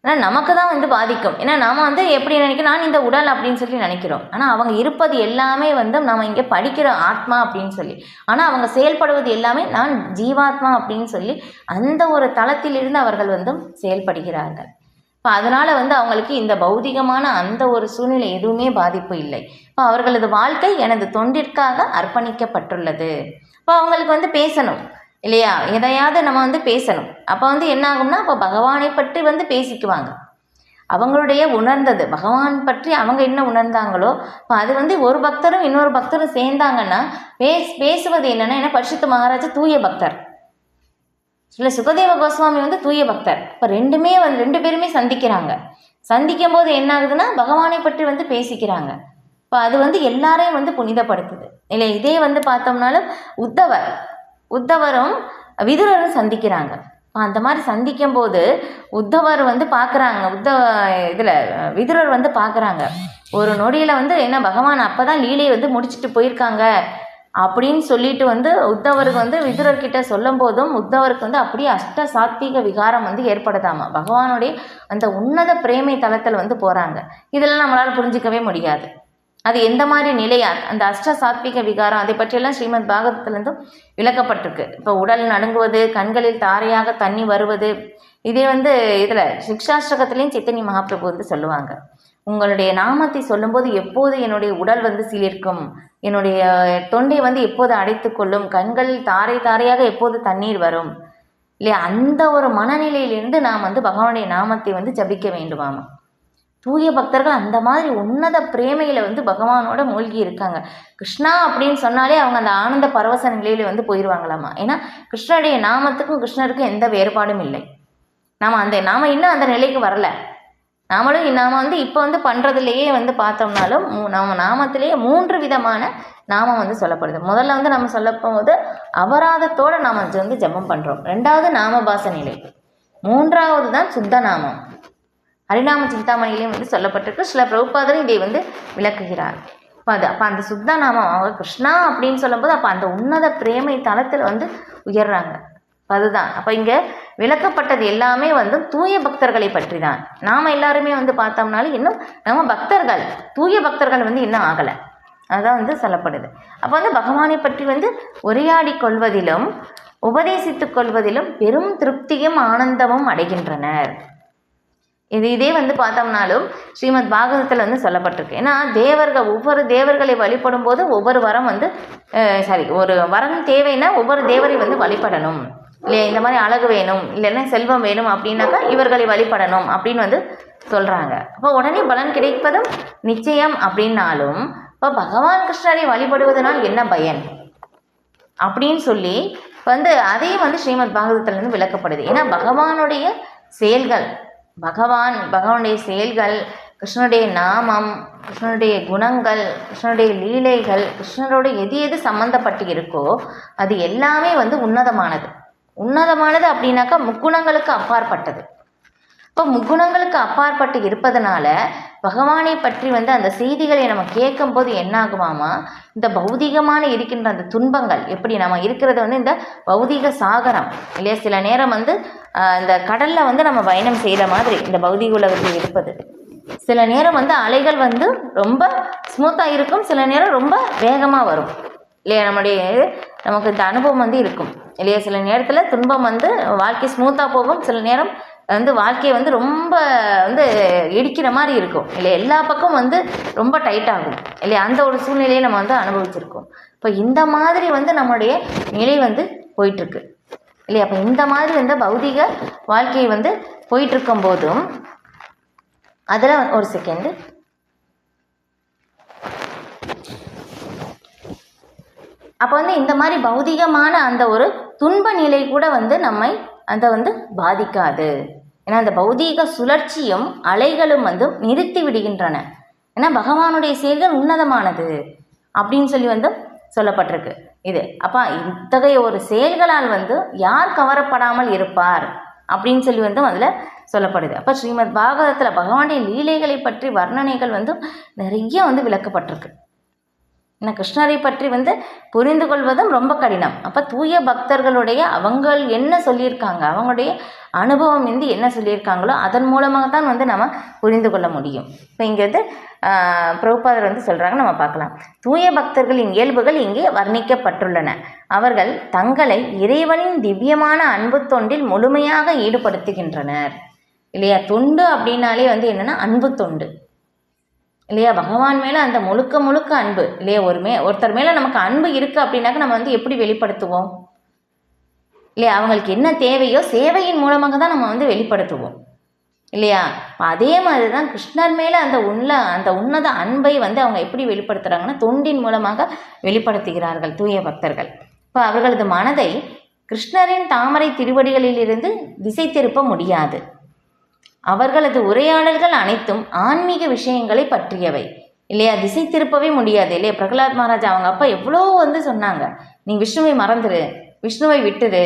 ஆனால் நமக்கு தான் வந்து பாதிக்கும். ஏன்னா நாம் வந்து எப்படி நினைக்கிறோம், நான் இந்த உடல் அப்படின்னு சொல்லி நினைக்கிறோம். ஆனால் அவங்க இருப்பது எல்லாமே வந்து நம்ம இங்கே படிக்கிறோம் ஆத்மா அப்படின்னு சொல்லி. ஆனால் அவங்க செயல்படுவது எல்லாமே நான் ஜீவாத்மா அப்படின்னு சொல்லி அந்த ஒரு தளத்திலிருந்து அவர்கள் வந்து செயல்படுகிறார்கள். இப்போ அதனால் வந்து அவங்களுக்கு இந்த பௌதிகமான அந்த ஒரு சூழ்நிலை எதுவுமே பாதிப்பு இல்லை. இப்போ அவர்களது வாழ்க்கை எனது தொண்டிற்காக அர்ப்பணிக்கப்பட்டுள்ளது. இப்போ அவங்களுக்கு வந்து பேசணும் இல்லையா, எதையாவது நம்ம வந்து பேசணும். அப்போ வந்து என்ன ஆகும்னா அப்போ பகவானை பற்றி வந்து பேசிக்குவாங்க. அவங்களுடைய உணர்ந்தது பகவான் பற்றி அவங்க என்ன உணர்ந்தாங்களோ இப்போ அது வந்து ஒரு பக்தரும் இன்னொரு பக்தரும் சேர்ந்தாங்கன்னா பேசுவது என்னென்னா, ஏன்னா பரீட்சித் மகாராஜா தூய பக்தர் இல்லை, சுகதேவ கோஸ்வாமி வந்து தூய பக்தர். இப்போ ரெண்டு பேருமே சந்திக்கும் போது என்ன ஆகுதுன்னா பகவானை பற்றி வந்து பேசிக்கிறாங்க. இப்போ அது வந்து எல்லாரையும் வந்து புனிதப்படுத்துது இல்லை. இதே வந்து பார்த்தோம்னாலும் உத்தவரும் விதுரரும் சந்திக்கிறாங்க. அந்த மாதிரி சந்திக்கும் போது உத்தவர் வந்து பார்க்குறாங்க, விதுரர் வந்து பார்க்குறாங்க. ஒரு நொடியில் வந்து என்ன பகவான் அப்போ தான் லீலையை வந்து முடிச்சுட்டு போயிருக்காங்க அப்படின்னு சொல்லிட்டு வந்து உத்தவருக்கு வந்து விதுரர்கிட்ட சொல்லும் போதும் உத்தவருக்கு வந்து அப்படியே அஷ்ட சாத்வீக விகாரம் வந்து ஏற்படுதாமா. பகவானுடைய அந்த உன்னத பிரேமை தளத்தில் வந்து போகிறாங்க. இதெல்லாம் நம்மளால் புரிஞ்சிக்கவே முடியாது. அது எந்த மாதிரி நிலையா அந்த அஷ்ட சாத்விக விகாரம் அதை பற்றியெல்லாம் ஸ்ரீமத் பாகவதத்துலேருந்தும் விளக்கப்பட்டிருக்கு. இப்போ உடல் நடுங்குவது, கண்களில் தாரையாக தண்ணி வருவது, இதே வந்து இதில் சிக்ஷாஷ்டகத்துலேயும் சைத்தன்ய மகாபிரபு வந்து சொல்லுவாங்க, உங்களுடைய நாமத்தை சொல்லும்போது எப்போது என்னுடைய உடல் வந்து சிலிர்க்கும், என்னுடைய தொண்டை வந்து எப்போது அடைத்து கொள்ளும், கண்களில் தாரையாக எப்போது தண்ணீர் வரும் இல்லையா. அந்த ஒரு மனநிலையிலிருந்து நாம் வந்து பகவானுடைய நாமத்தை வந்து ஜபிக்க வேண்டுமாமா. தூய பக்தர்கள் அந்த மாதிரி உன்னத பிரேமையில் வந்து பகவானோட மூழ்கி இருக்காங்க. கிருஷ்ணா அப்படின்னு சொன்னாலே அவங்க அந்த ஆனந்த பரவச நிலையில் வந்து போயிடுவாங்களாமா. ஏன்னா கிருஷ்ணனுடைய நாமத்துக்கும் கிருஷ்ணருக்கும் எந்த வேறுபாடும் இல்லை. நாம் இன்னும் அந்த நிலைக்கு வரலை. நாம் வந்து இப்போ வந்து பண்ணுறதுலையே வந்து பார்த்தோம்னாலும் நம்ம நாமத்திலேயே 3 விதமான நாமம் வந்து சொல்லப்படுது. முதல்ல வந்து நம்ம சொல்லப்போது அபராதத்தோடு நாம் வந்து ஜபம் பண்ணுறோம். 2வது நாமபாச நிலை, 3வது தான் சுத்த நாமம். ஹரிநாம சிந்தாமணியிலையும் வந்து சொல்லப்பட்டிருக்கு. சில பிரபுபாதரும் இதை வந்து விளக்குகிறார். அப்போ அந்த சுத்த நாமம் அவங்க கிருஷ்ணா அப்படின்னு சொல்லும்போது அப்போ அந்த உன்னத பிரேமை தளத்தில் வந்து உயர்றாங்க. அதுதான் அப்போ இங்கே விளக்கப்பட்டது எல்லாமே வந்து தூய பக்தர்களை பற்றி தான். நாம் எல்லாருமே வந்து பார்த்தோம்னாலும் இன்னும் நம்ம பக்தர்கள், தூய பக்தர்கள் வந்து இன்னும் ஆகலை. அதுதான் வந்து சொல்லப்படுது. அப்போ வந்து பகவானை பற்றி வந்து உரையாடி கொள்வதிலும் உபதேசித்து கொள்வதிலும் பெரும் திருப்தியும் ஆனந்தமும் அடைகின்றனர். இதே வந்து பார்த்தோம்னாலும் ஸ்ரீமத் பாகவதத்தில் வந்து சொல்லப்பட்டிருக்கு. ஏன்னா ஒவ்வொரு தேவர்களை வழிபடும் போது ஒவ்வொரு வரம் வந்து ஒரு வரம் தேவைன்னா ஒவ்வொரு தேவரை வந்து வழிபடணும் இல்லையா. இந்த மாதிரி அழகு வேணும், இல்லைன்னா செல்வம் வேணும் அப்படின்னாக்கா இவர்களை வழிபடணும் அப்படின்னு வந்து சொல்கிறாங்க. அப்போ உடனே பலன் கிடைப்பதும் நிச்சயம் அப்படின்னாலும் இப்போ பகவான் கிருஷ்ணரை வழிபடுவதனால் என்ன பயன் அப்படின்னு சொல்லி வந்து அதையும் வந்து ஸ்ரீமத் பாகவதத்திலிருந்து விளக்கப்படுது. ஏன்னா பகவானுடைய செயல்கள், பகவானுடைய செயல்கள், கிருஷ்ணனுடைய நாமம், கிருஷ்ணனுடைய குணங்கள், கிருஷ்ணனுடைய லீலைகள், கிருஷ்ணரோட எது எது சம்மந்தப்பட்டு இருக்கோ அது எல்லாமே வந்து உன்னதமானது அப்படின்னாக்கா முக்குணங்களுக்கு அப்பாற்பட்டது. இப்போ முக்குணங்களுக்கு அப்பாற்பட்டு இருப்பதனால பகவானை பற்றி வந்து அந்த செய்திகளை நம்ம கேட்கும்போது என்ன ஆகுமாமா, இந்த பௌதிகமான இருக்கின்ற அந்த துன்பங்கள், எப்படி நம்ம இருக்கிறது வந்து இந்த பௌதிக சாகரம் இல்லையா, சில நேரம் வந்து இந்த கடலில் வந்து நம்ம பயணம் செய்கிற மாதிரி இந்த பௌதிக உலகத்தில் இருப்பது. சில நேரம் வந்து அலைகள் வந்து ரொம்ப ஸ்மூத்தாக இருக்கும், சில நேரம் ரொம்ப வேகமாக வரும் இல்லையா. நமக்கு இந்த அனுபவம் வந்து இருக்கும் இல்லையா. சில நேரத்தில் துன்பம் வந்து வாழ்க்கை ஸ்மூத்தாக போகும், சில நேரம் வந்து வாழ்க்கையை வந்து ரொம்ப வந்து இடிக்கிற மாதிரி இருக்கும் இல்லையா. எல்லா பக்கம் வந்து ரொம்ப டைட் ஆகும் இல்லையா. அந்த ஒரு சூழ்நிலையை நம்ம வந்து அனுபவிச்சிருக்கோம். இப்போ இந்த மாதிரி வந்து நம்முடைய நிலை வந்து போயிட்டுருக்கு இல்லையா. அப்போ இந்த மாதிரி வந்து பௌதிக வாழ்க்கையை வந்து போயிட்டுருக்கும் போதும் அதில் ஒரு செகண்டு அப்போ வந்து இந்த மாதிரி பௌதிகமான அந்த ஒரு துன்ப நிலை கூட வந்து நம்மை அந்த வந்து பாதிக்காது. ஏன்னா அந்த பௌதீக சுழற்சியும் அலைகளும் வந்து நிறுத்தி விடுகின்றன. ஏன்னா பகவானுடைய செயல்கள் உன்னதமானது அப்படின்னு சொல்லி வந்து சொல்லப்பட்டிருக்கு இது. அப்போ இத்தகைய ஒரு செயல்களால் வந்து யார் கவரப்படாமல் இருப்பார் அப்படின்னு சொல்லி வந்து அதில் சொல்லப்படுது. அப்போ ஸ்ரீமத் பாகவதத்தில் பகவானுடைய லீலைகளை பற்றி வர்ணனைகள் வந்து நிறைய வந்து விளக்கப்பட்டிருக்கு. ஏன்னா கிருஷ்ணரை பற்றி வந்து புரிந்து கொள்வதும் ரொம்ப கடினம். அப்போ தூய பக்தர்களுடைய அவங்க என்ன சொல்லியிருக்காங்க, அவங்களுடைய அனுபவம் வந்து என்ன சொல்லியிருக்காங்களோ அதன் மூலமாக தான் வந்து நம்ம புரிந்து கொள்ள முடியும். இப்போ இங்கே வந்து பிரபுபாதர் வந்து சொல்கிறாங்க, நம்ம பார்க்கலாம். தூய பக்தர்களின் இயல்புகள் இங்கே வர்ணிக்கப்பட்டுள்ளன. அவர்கள் தங்களை இறைவனின் திவ்யமான அன்பு தொண்டில் முழுமையாக ஈடுபடுத்துகின்றனர் இல்லையா. தொண்டு அப்படின்னாலே வந்து என்னென்னா அன்பு தொண்டு இல்லையா. பகவான் மேலே அந்த முழுக்க அன்பு இல்லையா. ஒருத்தர் மேலே நமக்கு அன்பு இருக்குது அப்படின்னாக்க நம்ம வந்து எப்படி வெளிப்படுத்துவோம் இல்லையா. அவங்களுக்கு என்ன தேவையோ சேவையின் மூலமாக தான் நம்ம வந்து வெளிப்படுத்துவோம் இல்லையா. அதே மாதிரி தான் கிருஷ்ணர் மேலே அந்த உன்னத அன்பை வந்து அவங்க எப்படி வெளிப்படுத்துகிறாங்கன்னா தொண்டின் மூலமாக வெளிப்படுத்துகிறார்கள் தூய பக்தர்கள். இப்போ அவர்களது மனதை கிருஷ்ணரின் தாமரை திருவடிகளிலிருந்து திசை திருப்ப முடியாது. அவர்களது உரையாடல்கள் அனைத்தும் ஆன்மீக விஷயங்களை பற்றியவை இல்லையா. திசை திருப்பவே முடியாது இல்லையா. பிரகலாத் மகாராஜ் அவங்க அப்பா எவ்வளோ வந்து சொன்னாங்க, நீ விஷ்ணுவை மறந்துடு, விஷ்ணுவை விட்டுடு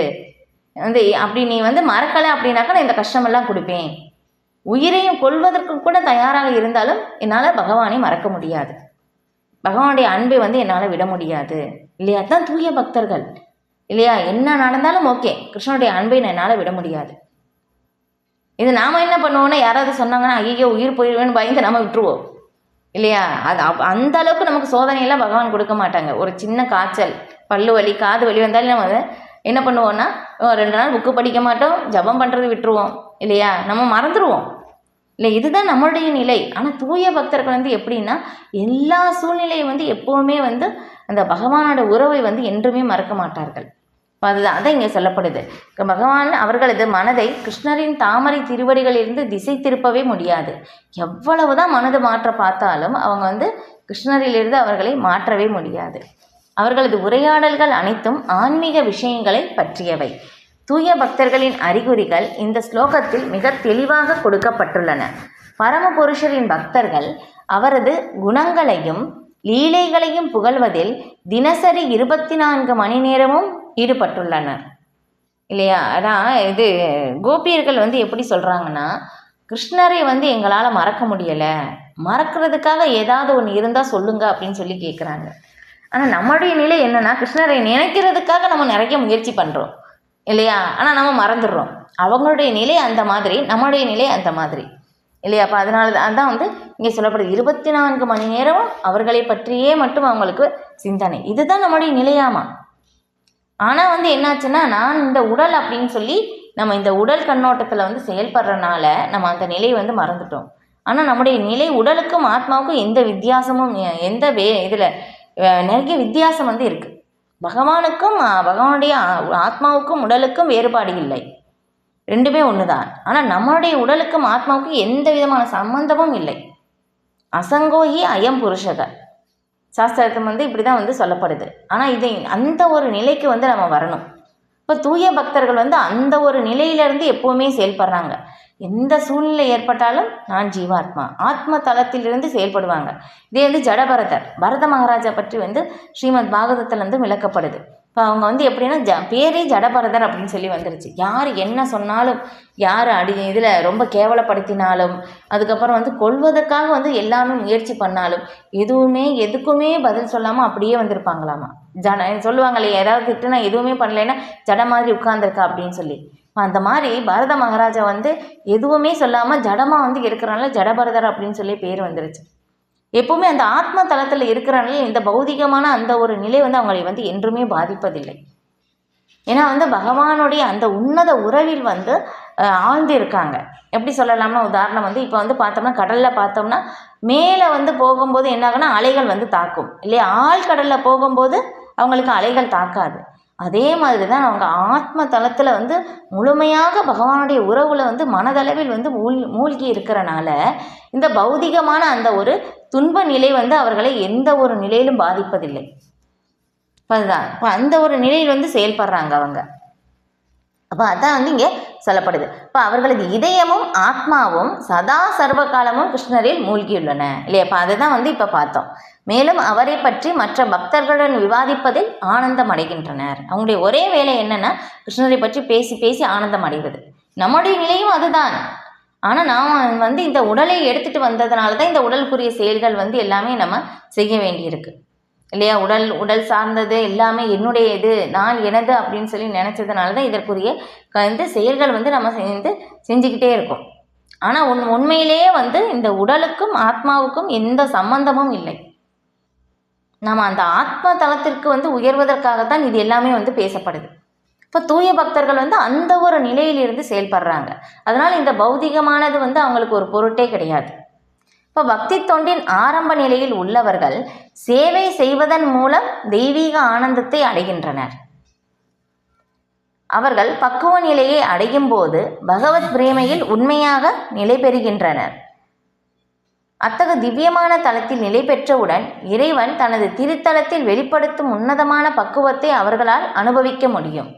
வந்து, அப்படி நீ வந்து மறக்கலை அப்படின்னாக்கா நான் இந்த கஷ்டமெல்லாம் கொடுப்பேன், உயிரையும் கொள்வதற்கு கூட தயாராக இருந்தாலும் என்னால் பகவானை மறக்க முடியாது, பகவானுடைய அன்பை வந்து என்னால் விட முடியாது இல்லையா. அதுதான் தூய பக்தர்கள் இல்லையா. என்ன நடந்தாலும் ஓகே, கிருஷ்ணனுடைய அன்பை என்னால் விட முடியாது. இது நாம் என்ன பண்ணுவோன்னா, யாராவது சொன்னாங்கன்னா ஐயோ உயிர் போயிடுவேன்னு பயந்து நம்ம விட்டுருவோம் இல்லையா. அது அந்த அளவுக்கு நமக்கு சோதனையெல்லாம் பகவான் கொடுக்க மாட்டாங்க. ஒரு சின்ன காய்ச்சல், பல்லு வலி, காது வலி வந்தாலும் நம்ம என்ன பண்ணுவோன்னா 2 நாள் புக்கு படிக்க மாட்டோம், ஜபம் பண்ணுறது விட்டுருவோம் இல்லையா, நம்ம மறந்துடுவோம் இல்லை. இதுதான் நம்மளுடைய நிலை. ஆனால் தூய பக்தர்கள் வந்து எப்படின்னா எல்லா சூழ்நிலையும் வந்து எப்போவுமே வந்து அந்த பகவானோட உறவை வந்து என்றுமே மறக்க மாட்டார்கள். அதான் இங்கே சொல்லப்படுது. பகவான் அவர்களது மனதை கிருஷ்ணரின் தாமரை திருவடிகளிலிருந்து திசை திருப்பவே முடியாது. எவ்வளவுதான் மனது மாற்ற பார்த்தாலும் அவங்க வந்து கிருஷ்ணரிலிருந்து அவர்களை மாற்றவே முடியாது. அவர்களது உரையாடல்கள் அனைத்தும் ஆன்மீக விஷயங்களை பற்றியவை. தூய பக்தர்களின் அறிகுறிகள் இந்த ஸ்லோகத்தில் மிக தெளிவாக கொடுக்கப்பட்டுள்ளன. பரமபுருஷரின் பக்தர்கள் அவரது குணங்களையும் லீலைகளையும் புகழ்வதில் தினசரி 24 மணி நேரமும் ஈடுபட்டுள்ளனர் இல்லையா. அதான் இது கோபியர்கள் வந்து எப்படி சொல்கிறாங்கன்னா, கிருஷ்ணரை வந்து எங்களால் மறக்க முடியலை, மறக்கிறதுக்காக ஏதாவது ஒன்று இருந்தால் சொல்லுங்க அப்படின்னு சொல்லி கேட்குறாங்க. ஆனால் நம்மளுடைய நிலை என்னென்னா, கிருஷ்ணரை நினைக்கிறதுக்காக நம்ம நிறைய முயற்சி பண்ணுறோம் இல்லையா, ஆனால் நம்ம மறந்துடுறோம். அவங்களுடைய நிலை அந்த மாதிரி, நம்மளுடைய நிலை அந்த மாதிரி இல்லையா. அப்போ அதனால அதான் வந்து இங்கே சொல்லப்படுது 24 மணி நேரமும் அவர்களை பற்றியே மட்டும் அவங்களுக்கு சிந்தனை. இதுதான் நம்மளுடைய நிலையாமா. ஆனால் வந்து என்னாச்சுன்னா, நான் இந்த உடல் அப்படின்னு சொல்லி நம்ம இந்த உடல் கண்ணோட்டத்தில் வந்து செயல்படுறனால நம்ம அந்த நிலையை வந்து மறந்துட்டோம். ஆனால் நம்முடைய நிலை உடலுக்கும் ஆத்மாவுக்கும் எந்த வித்தியாசமும் இதில் நிறைய வித்தியாசம் வந்து இருக்குது. பகவானுக்கும் பகவானுடைய ஆத்மாவுக்கும் உடலுக்கும் வேறுபாடு இல்லை, ரெண்டுமே ஒன்று தான். ஆனால் நம்மளுடைய உடலுக்கும் ஆத்மாவுக்கும் எந்த விதமான சம்பந்தமும் இல்லை. அசங்கோஹி அயம் புருஷக சாஸ்திரத்தை வந்து இப்படி தான் வந்து சொல்லப்படுது. ஆனால் அந்த ஒரு நிலைக்கு வந்து நம்ம வரணும். இப்போ தூய பக்தர்கள் வந்து அந்த ஒரு நிலையிலிருந்து எப்போவுமே செயல்படுறாங்க. எந்த சூழ்நிலை ஏற்பட்டாலும் நான் ஜீவாத்மா, ஆத்ம தளத்திலிருந்து செயல்படுவாங்க. இதே வந்து ஜடபரதர், பரத மகாராஜா பற்றி வந்து ஸ்ரீமத் பாகவதத்தில் வந்து விளக்கப்படுது. இப்போ அவங்க வந்து எப்படின்னா பேரே ஜடபரதர் அப்படின்னு சொல்லி வந்துருச்சு. யார் என்ன சொன்னாலும், யார் இதில் ரொம்ப கேவலப்படுத்தினாலும், அதுக்கப்புறம் வந்து கொல்வதற்காக வந்து எல்லாமே முயற்சி பண்ணாலும் எதுக்குமே பதில் சொல்லாமல் அப்படியே வந்திருப்பாங்களாமா. சொல்லுவாங்க இல்லையா, ஏதாவது திட்டுனா எதுவுமே பண்ணலைன்னா ஜட மாதிரி உட்கார்ந்துருக்கா அப்படின்னு சொல்லி. அந்த மாதிரி பரத மகாராஜா வந்து எதுவுமே சொல்லாமல் ஜடமாக வந்து இருக்கிறனால ஜடபரதர் அப்படின்னு சொல்லி பேர் வந்துருச்சு. எப்பவுமே அந்த ஆத்ம தளத்தில் இருக்கிறனால இந்த பௌதிகமான அந்த ஒரு நிலை வந்து அவங்களை வந்து என்றுமே பாதிப்பதில்லை. ஏன்னா வந்து பகவானுடைய அந்த உன்னத உறவில் வந்து ஆழ்ந்து இருக்காங்க. எப்படி சொல்லலாம்னா, உதாரணம் வந்து இப்போ வந்து பார்த்தோம்னா கடலில் பார்த்தோம்னா மேலே வந்து போகும்போது என்ன ஆகுனா அலைகள் வந்து தாக்கும் இல்லையா, ஆழ்கடலில் போகும்போது அவங்களுக்கு அலைகள் தாக்காது. அதே மாதிரி தான் அவங்க ஆத்ம தளத்தில் வந்து முழுமையாக பகவானுடைய உறவில் வந்து மனதளவில் வந்து மூழ்கி இருக்கிறனால இந்த பௌதிகமான அந்த ஒரு துன்ப நிலை வந்து அவர்களை எந்த ஒரு நிலையிலும் பாதிப்பதில்லை. அதுதான் இப்போ அந்த ஒரு நிலையில் வந்து செயல்படுறாங்க அவங்க. அப்போ அதான் வந்து இங்கே சொல்லப்படுது. இப்போ அவர்களது இதயமும் ஆத்மாவும் சதா சர்வ காலமும் கிருஷ்ணரில் மூழ்கியுள்ளன இல்லையா. இப்போ அதை தான் வந்து இப்போ பார்த்தோம். மேலும் அவரை பற்றி மற்ற பக்தர்களுடன் விவாதிப்பதில் ஆனந்தம் அடைகின்றனர். அவங்களுடைய ஒரே வேலை என்னென்னா கிருஷ்ணரை பற்றி பேசி பேசி ஆனந்தம் அடைவது. நம்முடைய நிலையும் அதுதான். ஆனால் நாம் வந்து இந்த உடலை எடுத்துகிட்டு வந்ததுனால தான் இந்த உடலுக்குரிய செயல்கள் வந்து எல்லாமே நம்ம செய்ய வேண்டியிருக்கு இல்லையா. உடல் சார்ந்தது எல்லாமே என்னுடைய இது, நான் எனது அப்படின்னு சொல்லி நினச்சதுனால தான் இதற்குரிய வந்து செயல்கள் வந்து நம்ம செஞ்சுக்கிட்டே இருக்கோம். ஆனால் உண்மையிலேயே வந்து இந்த உடலுக்கும் ஆத்மாவுக்கும் எந்த சம்பந்தமும் இல்லை. நம்ம அந்த ஆத்ம தளத்திற்கு வந்து உயர்வதற்காகத்தான் இது எல்லாமே வந்து பேசப்படுது. இப்போ தூய பக்தர்கள் வந்து அந்த ஒரு நிலையிலிருந்து செயல்படுறாங்க. அதனால் இந்த பௌதிகமானது வந்து அவங்களுக்கு ஒரு பொருட்டே கிடையாது. இப்போ பக்தி தொண்டின் ஆரம்ப நிலையில் உள்ளவர்கள் சேவை செய்வதன் மூலம் தெய்வீக ஆனந்தத்தை அடைகின்றனர். அவர்கள் பக்குவ நிலையை அடையும் போது பகவத் பிரேமையில் உண்மையாக நிலை பெறுகின்றனர். அத்தகைய திவ்யமான தளத்தில் நிலை பெற்றவுடன் இறைவன் தனது திருத்தலத்தில் வெளிப்படுத்தும் உன்னதமான பக்குவத்தை அவர்களால் அனுபவிக்க முடியும்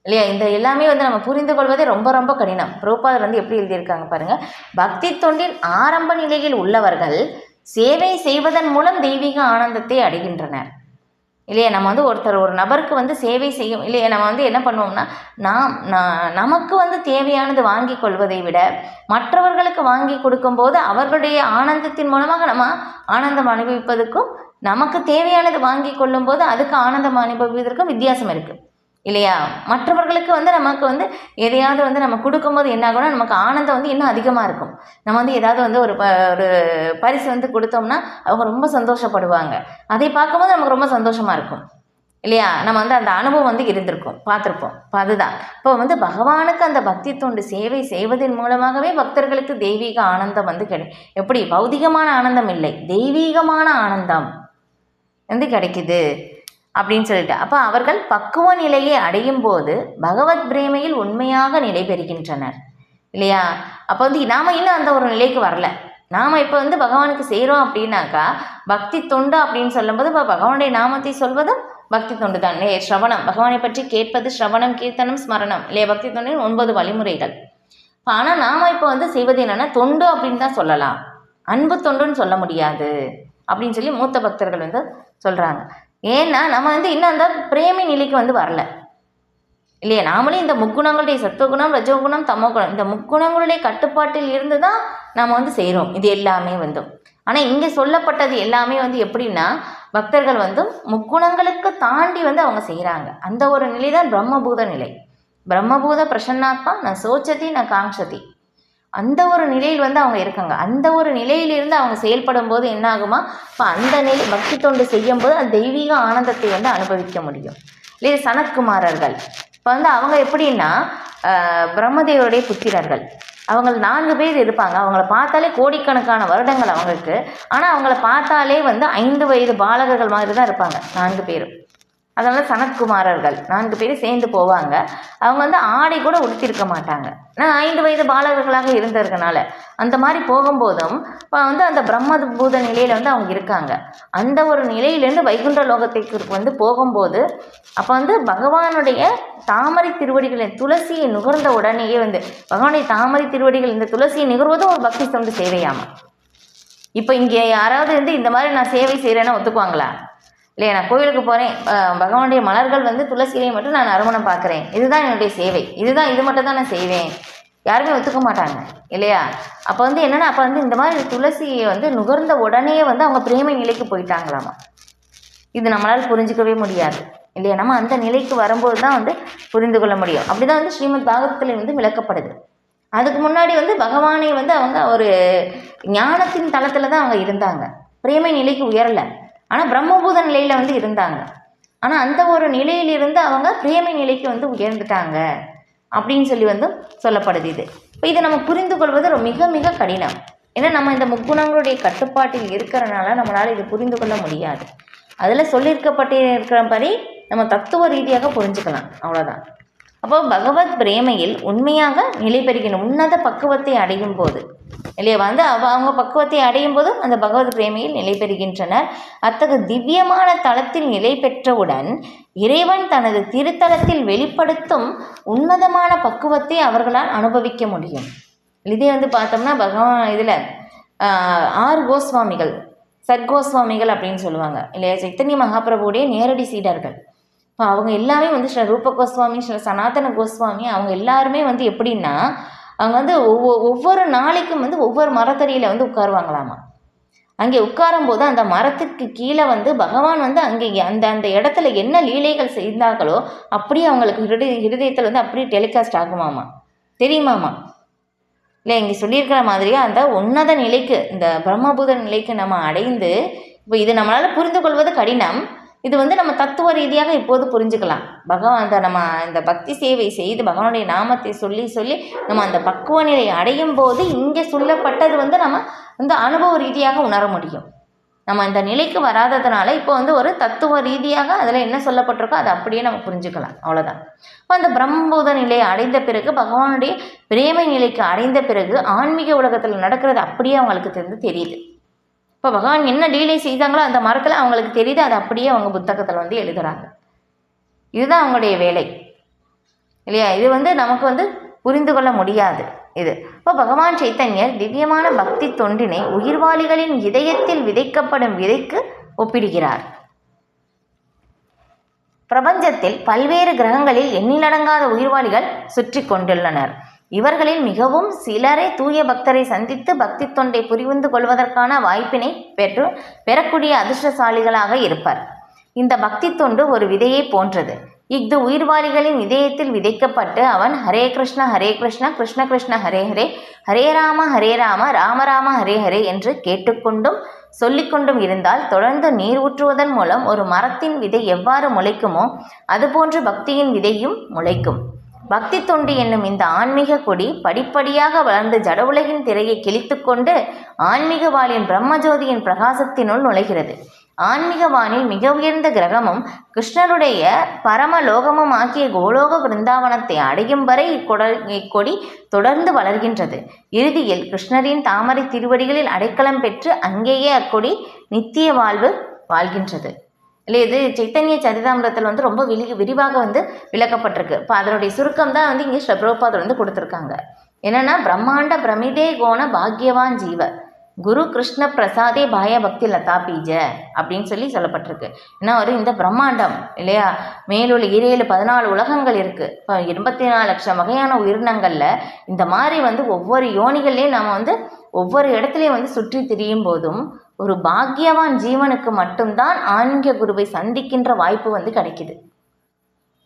இல்லையா. இந்த எல்லாமே வந்து நம்ம புரிந்து கொள்வதே ரொம்ப ரொம்ப கடினம். பிரபுபாதர் வந்து எப்படி எழுதியிருக்காங்க பாருங்க. பக்தி தொண்டின் ஆரம்ப நிலையில் உள்ளவர்கள் சேவை செய்வதன் மூலம் தெய்வீக ஆனந்தத்தை அடைகின்றனர் இல்லையா. நம்ம வந்து ஒரு நபருக்கு வந்து சேவை செய்யும் இல்லையா. நம்ம வந்து என்ன பண்ணுவோம்னா, நமக்கு வந்து தேவையானது வாங்கி கொள்வதை விட மற்றவர்களுக்கு வாங்கி கொடுக்கும்போது அவர்களுடைய ஆனந்தத்தின் மூலமாக நம்ம ஆனந்தம் அனுபவிப்பதற்கும் நமக்கு தேவையானது வாங்கி கொள்ளும்போது அதுக்கு ஆனந்தம் அனுபவிப்பதற்கும் வித்தியாசம் இருக்குது இல்லையா. மற்றவர்களுக்கு வந்து நமக்கு வந்து எதையாவது வந்து நம்ம கொடுக்கும்போது என்ன ஆகும்னா நமக்கு ஆனந்தம் வந்து இன்னும் அதிகமாக இருக்கும். நம்ம வந்து ஏதாவது வந்து ஒரு பரிசு வந்து கொடுத்தோம்னா அவங்க ரொம்ப சந்தோஷப்படுவாங்க. அதை பார்க்கும்போது நமக்கு ரொம்ப சந்தோஷமாக இருக்கும் இல்லையா. நம்ம வந்து அந்த அனுபவம் வந்து இருந்திருக்கும், பார்த்துருப்போம். இப்போ அதுதான் இப்போ வந்து பகவானுக்கு அந்த பக்தி தொண்டு சேவை செய்வதன் மூலமாகவே பக்தர்களுக்கு தெய்வீக ஆனந்தம் வந்து எப்படி பௌதிகமான ஆனந்தம் இல்லை, தெய்வீகமான ஆனந்தம் வந்து கிடைக்குது அப்படின்னு சொல்லிட்டு. அப்போ அவர்கள் பக்குவ நிலையை அடையும் போது பகவத் பிரேமையில் உண்மையாக நிலை பெறுகின்றனர் இல்லையா. அப்போ வந்து நாம் இன்னும் அந்த ஒரு நிலைக்கு வரல. நாம் இப்போ வந்து பகவானுக்கு செய்கிறோம் அப்படின்னாக்கா பக்தி தொண்டு அப்படின்னு சொல்லும்போது இப்போ பகவானுடைய நாமத்தை சொல்வதும் பக்தி தொண்டு தான் இல்லையா. ஸ்ரவணம், பகவானை பற்றி கேட்பது, ஸ்ரவணம், கீர்த்தனம், ஸ்மரணம் இல்லையா. பக்தி தொண்டின் 9 வழிமுறைகள். ஆனால் நாம் இப்போ வந்து செய்வது என்னென்னா தொண்டு அப்படின்னு தான் சொல்லலாம், அன்பு தொண்டுன்னு சொல்ல முடியாது அப்படின்னு சொல்லி மூத்த பக்தர்கள் வந்து சொல்கிறாங்க. ஏன்னா நம்ம வந்து இன்னும் அந்த பிரேமி நிலைக்கு வந்து வரல இல்லையா. நாமளே இந்த முக்குணங்களுடைய சத்துவகுணம், ரஜோகுணம், தமோகுணம் இந்த முக்குணங்களுடைய கட்டுப்பாட்டில் இருந்து தான் நாம் வந்து செய்கிறோம் இது எல்லாமே வந்து. ஆனால் இங்கே சொல்லப்பட்டது எல்லாமே வந்து எப்படின்னா பக்தர்கள் வந்து முக்குணங்களுக்கு தாண்டி வந்து அவங்க செய்கிறாங்க. அந்த ஒரு நிலை தான் பிரம்மபூத நிலை. பிரம்மபூத பிரசன்னாத்மா ந சோச்சதி ந காங்ஷதி, அந்த ஒரு நிலையில் வந்து அவங்க இருக்காங்க. அந்த ஒரு நிலையிலிருந்து அவங்க செயல்படும் போது என்ன ஆகுமா, இப்போ அந்த நிலை பக்தி தொண்டு செய்யும் போது அந்த தெய்வீக ஆனந்தத்தை வந்து அனுபவிக்க முடியும் இல்லையா. சனத்குமாரர்கள் இப்போ வந்து அவங்க எப்படின்னா பிரம்மதேவருடைய புத்திரர்கள். அவங்க 4 பேர் இருப்பாங்க. அவங்கள பார்த்தாலே கோடிக்கணக்கான வருடங்கள் அவங்களுக்கு. ஆனால் அவங்கள பார்த்தாலே வந்து 5 வயது பாலகர்கள் மாதிரி தான் இருப்பாங்க 4 பேரும். அதனால் சனத்குமாரர்கள் 4 பேர் சேர்ந்து போவாங்க. அவங்க வந்து ஆடை கூட உடுத்திருக்க மாட்டாங்க. நான் 5 வயது பாலகர்களாக இருந்ததுனால அந்த மாதிரி போகும்போதும் இப்போ வந்து அந்த பிரம்மபூத நிலையில் வந்து அவங்க இருக்காங்க. அந்த ஒரு நிலையிலேருந்து வைகுண்ட லோகத்திற்கு வந்து போகும்போது அப்போ வந்து பகவானுடைய தாமரை திருவடிகளின் துளசியை நுகர்ந்த உடனேயே வந்து பகவானுடைய தாமரை திருவடிகள் இந்த துளசியை நுகர்வதும் ஒரு பக்தி தொண்டு சேவையாமா. இப்போ இங்கே யாராவது வந்து இந்த மாதிரி நான் சேவை செய்கிறேன்னா ஒத்துக்குவாங்களா? இல்லையா? நான் கோயிலுக்கு போகிறேன், பகவானுடைய மலர்கள் வந்து துளசியிலை மட்டும் நான் நறுமணம் பார்க்குறேன், இதுதான் என்னுடைய சேவை, இது மட்டும் தான் நான் செய்வேன், யாருமே ஒத்துக்க மாட்டாங்க இல்லையா? அப்போ வந்து என்னென்னா அப்போ வந்து இந்த மாதிரி துளசியை வந்து நுகர்ந்த உடனே வந்து அவங்க பிரேமை நிலைக்கு போயிட்டாங்களாமா. இது நம்மளால் புரிஞ்சிக்கவே முடியாது இல்லையா? நம்ம அந்த நிலைக்கு வரும்போது தான் வந்து புரிந்து கொள்ள முடியும். அப்படி தான் வந்து ஸ்ரீமத் பாகவதத்தில் வந்து விளக்கப்படுது. அதுக்கு முன்னாடி வந்து பகவானை வந்து அவங்க ஒரு ஞானத்தின் தளத்தில் தான் அவங்க இருந்தாங்க, பிரேமை நிலைக்கு உயரலை. ஆனால் பிரம்மபூத நிலையில் வந்து இருந்தாங்க. ஆனால் அந்த ஒரு நிலையிலிருந்து அவங்க பிரேமை நிலைக்கு வந்து உயர்ந்துட்டாங்க அப்படின்னு சொல்லி வந்து சொல்லப்படுது. இப்போ இதை நம்ம புரிந்து கொள்வது மிக மிக கடினம். ஏன்னா நம்ம இந்த முக்குணங்களுடைய கட்டுப்பாட்டில் இருக்கிறனால நம்மளால் இது புரிந்து கொள்ள முடியாது. அதில் சொல்லியிருக்கப்பட்டிருக்கிறபடி நம்ம தத்துவ ரீதியாக புரிஞ்சுக்கலாம், அவ்வளோதான். அப்போ பகவத் பிரேமையில் உண்மையாக நிலை பெறுகின்ற உன்னத பக்குவத்தை அடையும் போது இல்லையா வந்து அவங்க பக்குவத்தை அடையும் போது அந்த பகவத் பிரேமையில் நிலை பெறுகின்றனர். அத்தகைய திவ்யமான தளத்தில் நிலை பெற்றவுடன் இறைவன் தனது திருத்தலத்தில் வெளிப்படுத்தும் உன்னதமான பக்குவத்தை அவர்களால் அனுபவிக்க முடியும். இதே வந்து பார்த்தோம்னா பகவான் இதில் 6 கோஸ்வாமிகள், சர்கோஸ்வாமிகள் அப்படின்னு சொல்லுவாங்க இல்லையா, சைத்தன்ய மகாபிரபுடைய நேரடி சீடர்கள். இப்போ அவங்க எல்லாமே வந்து ஸ்ரீ ரூப கோஸ்வாமி, ஸ்ரீ சனாதன கோஸ்வாமி, அவங்க எல்லாருமே வந்து எப்படின்னா அவங்க வந்து ஒவ்வொரு நாளைக்கும் வந்து ஒவ்வொரு மரத்தடியில் வந்து உட்காருவாங்களாமா. அங்கே உட்காரும்போது அந்த மரத்துக்கு கீழே வந்து பகவான் வந்து அங்கே அந்த அந்த இடத்துல என்ன லீலைகள் செய்தார்களோ அப்படியே அவங்களுக்கு ஹிருதயத்தில் வந்து அப்படியே டெலிகாஸ்ட் ஆகுமாமா, தெரியுமாமா. இல்லை இங்கே சொல்லியிருக்கிற மாதிரியே அந்த உன்னத நிலைக்கு, இந்த பிரம்மபூத நிலைக்கு நம்ம அடைந்து, இப்போ இது நம்மளால் புரிந்து கொள்வது கடினம். இது வந்து நம்ம தத்துவ ரீதியாக இப்போது புரிஞ்சுக்கலாம். பகவான் அந்த நம்ம இந்த பக்தி சேவை செய்து பகவானுடைய நாமத்தை சொல்லி சொல்லி நம்ம அந்த பக்குவ நிலை அடையும் போது இங்கே சொல்லப்பட்டது வந்து நம்ம இந்த அனுபவ ரீதியாக உணர முடியும். நம்ம இந்த நிலைக்கு வராததுனால இப்போ வந்து ஒரு தத்துவ ரீதியாக அதில் என்ன சொல்லப்பட்டிருக்கோ அதை அப்படியே நம்ம புரிஞ்சுக்கலாம், அவ்வளோதான். இப்போ அந்த பிரம்மபூத நிலையை அடைந்த பிறகு, பகவானுடைய பிரேமை நிலைக்கு அடைந்த பிறகு ஆன்மீக உலகத்தில் நடக்கிறது அப்படியே அவங்களுக்கு தெரியுது. இப்போ பகவான் என்ன லீலை செய்தாங்களோ அந்த மரத்தில் அவங்களுக்கு தெரியுது, அதை அப்படியே அவங்க புத்தகத்தில் வந்து எழுதுகிறாங்க. இதுதான் அவங்களுடைய வேலை இல்லையா? இது வந்து நமக்கு வந்து புரிந்து கொள்ள முடியாது இது. இப்போ பகவான் சைத்தன்யர் திவ்யமான பக்தி தொண்டினை உயிர்வாளிகளின் இதயத்தில் விதைக்கப்படும் விதைக்கு ஒப்பிடுகிறார். பிரபஞ்சத்தில் பல்வேறு கிரகங்களில் எண்ணிலடங்காத உயிர்வாளிகள் சுற்றி கொண்டுள்ளனர். இவர்களில் மிகவும் சிலரே தூய பக்தரை சந்தித்து பக்தி தொண்டை புரிந்து கொள்வதற்கான வாய்ப்பினை பெறக்கூடிய அதிர்ஷ்டசாலிகளாக இருப்பர். இந்த பக்தி தொண்டு ஒரு விதையை போன்றது. இஃது உயிர்வாளிகளின் இதயத்தில் விதைக்கப்பட்டு அவன் ஹரே கிருஷ்ணா கிருஷ்ண கிருஷ்ண ஹரே ஹரே, ஹரே ராம ராம ராம ஹரே ஹரே என்று கேட்டுக்கொண்டும் சொல்லிக்கொண்டும் இருந்தால் தொடர்ந்து நீர் ஊற்றுவதன் மூலம் ஒரு மரத்தின் விதை எவ்வாறு முளைக்குமோ அதுபோன்று பக்தியின் விதையும் முளைக்கும். பக்தி தொண்டு என்னும் இந்த ஆன்மீக கொடி படிப்படியாக வளர்ந்து ஜட உலகின் திரையை கிழித்து கொண்டு ஆன்மீக வானின் பிரம்மஜோதியின் பிரகாசத்தினுள் நுழைகிறது. ஆன்மீக வானில் மிக உயர்ந்த கிரகமும் கிருஷ்ணருடைய பரமலோகமும் ஆகிய கோலோக பிருந்தாவனத்தை அடையும் வரை இக்கொடி தொடர்ந்து வளர்கின்றது. இறுதியில் கிருஷ்ணரின் தாமரை திருவடிகளில் அடைக்கலம் பெற்று அங்கேயே அக்கொடி நித்திய வாழ்வு வாழ்கின்றது. இல்லை இது சைத்தன்ய சரிதாமிரத்தில் வந்து ரொம்ப விரிவாக வந்து விளக்கப்பட்டிருக்கு. இப்போ அதனுடைய சுருக்கம் தான் வந்து இங்கே ஸ்ரீ பிரபுபாதர் வந்து கொடுத்துருக்காங்க. என்னென்னா பிரம்மாண்ட பிரமிதே கோண பாக்யவான் ஜீவ குரு கிருஷ்ண பிரசாதே பாய பக்தி லதா பீஜ அப்படின்னு சொல்லப்பட்டிருக்கு. ஏன்னா ஒரு இந்த பிரம்மாண்டம் இல்லையா, மேலுள்ள 14 உலகங்கள் இருக்குது. இப்போ 24 லட்சம் வகையான உயிரினங்களில் இந்த மாதிரி வந்து ஒவ்வொரு யோனிகள்லேயும் நாம் வந்து ஒவ்வொரு இடத்துலையும் வந்து சுற்றி திரியும் போதும் ஒரு பாக்யவான் ஜீவனுக்கு மட்டும்தான் ஆன்மீக குருவை சந்திக்கின்ற வாய்ப்பு வந்து கிடைக்குது.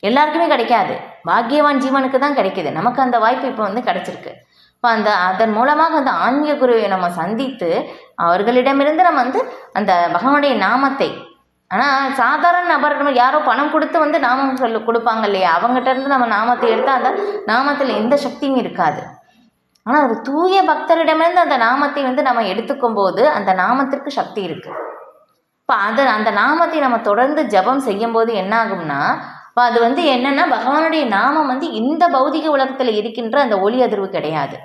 எல்லாருக்குமே கிடைக்காது, பாக்யவான் ஜீவனுக்கு தான் கிடைக்குது. நமக்கு அந்த வாய்ப்பு இப்போ வந்து கிடைச்சிருக்கு. இப்போ அதன் மூலமாக அந்த ஆன்மீக குருவை நம்ம சந்தித்து அவர்களிடமிருந்து நம்ம வந்து அந்த பகவானுடைய நாமத்தை, ஆனால் சாதாரண நபர்கள் யாரோ பணம் கொடுத்து வந்து நாமம் கொடுப்பாங்க இல்லையா, அவங்ககிட்ட இருந்து நம்ம நாமத்தை எடுத்தால் அந்த நாமத்தில் எந்த சக்தியும் இருக்காது. ஆனால் ஒரு தூய பக்தரிடமிருந்து அந்த நாமத்தை வந்து நம்ம எடுத்துக்கும் போது அந்த நாமத்திற்கு சக்தி இருக்குது. இப்போ அந்த நாமத்தை நம்ம தொடர்ந்து ஜபம் செய்யும்போது என்ன ஆகும்னா, இப்போ அது வந்து என்னென்னா பகவானுடைய நாமம் வந்து இந்த பௌதிக உலகத்தில் இருக்கின்ற அந்த ஒளி அதிர்வு கிடையாது.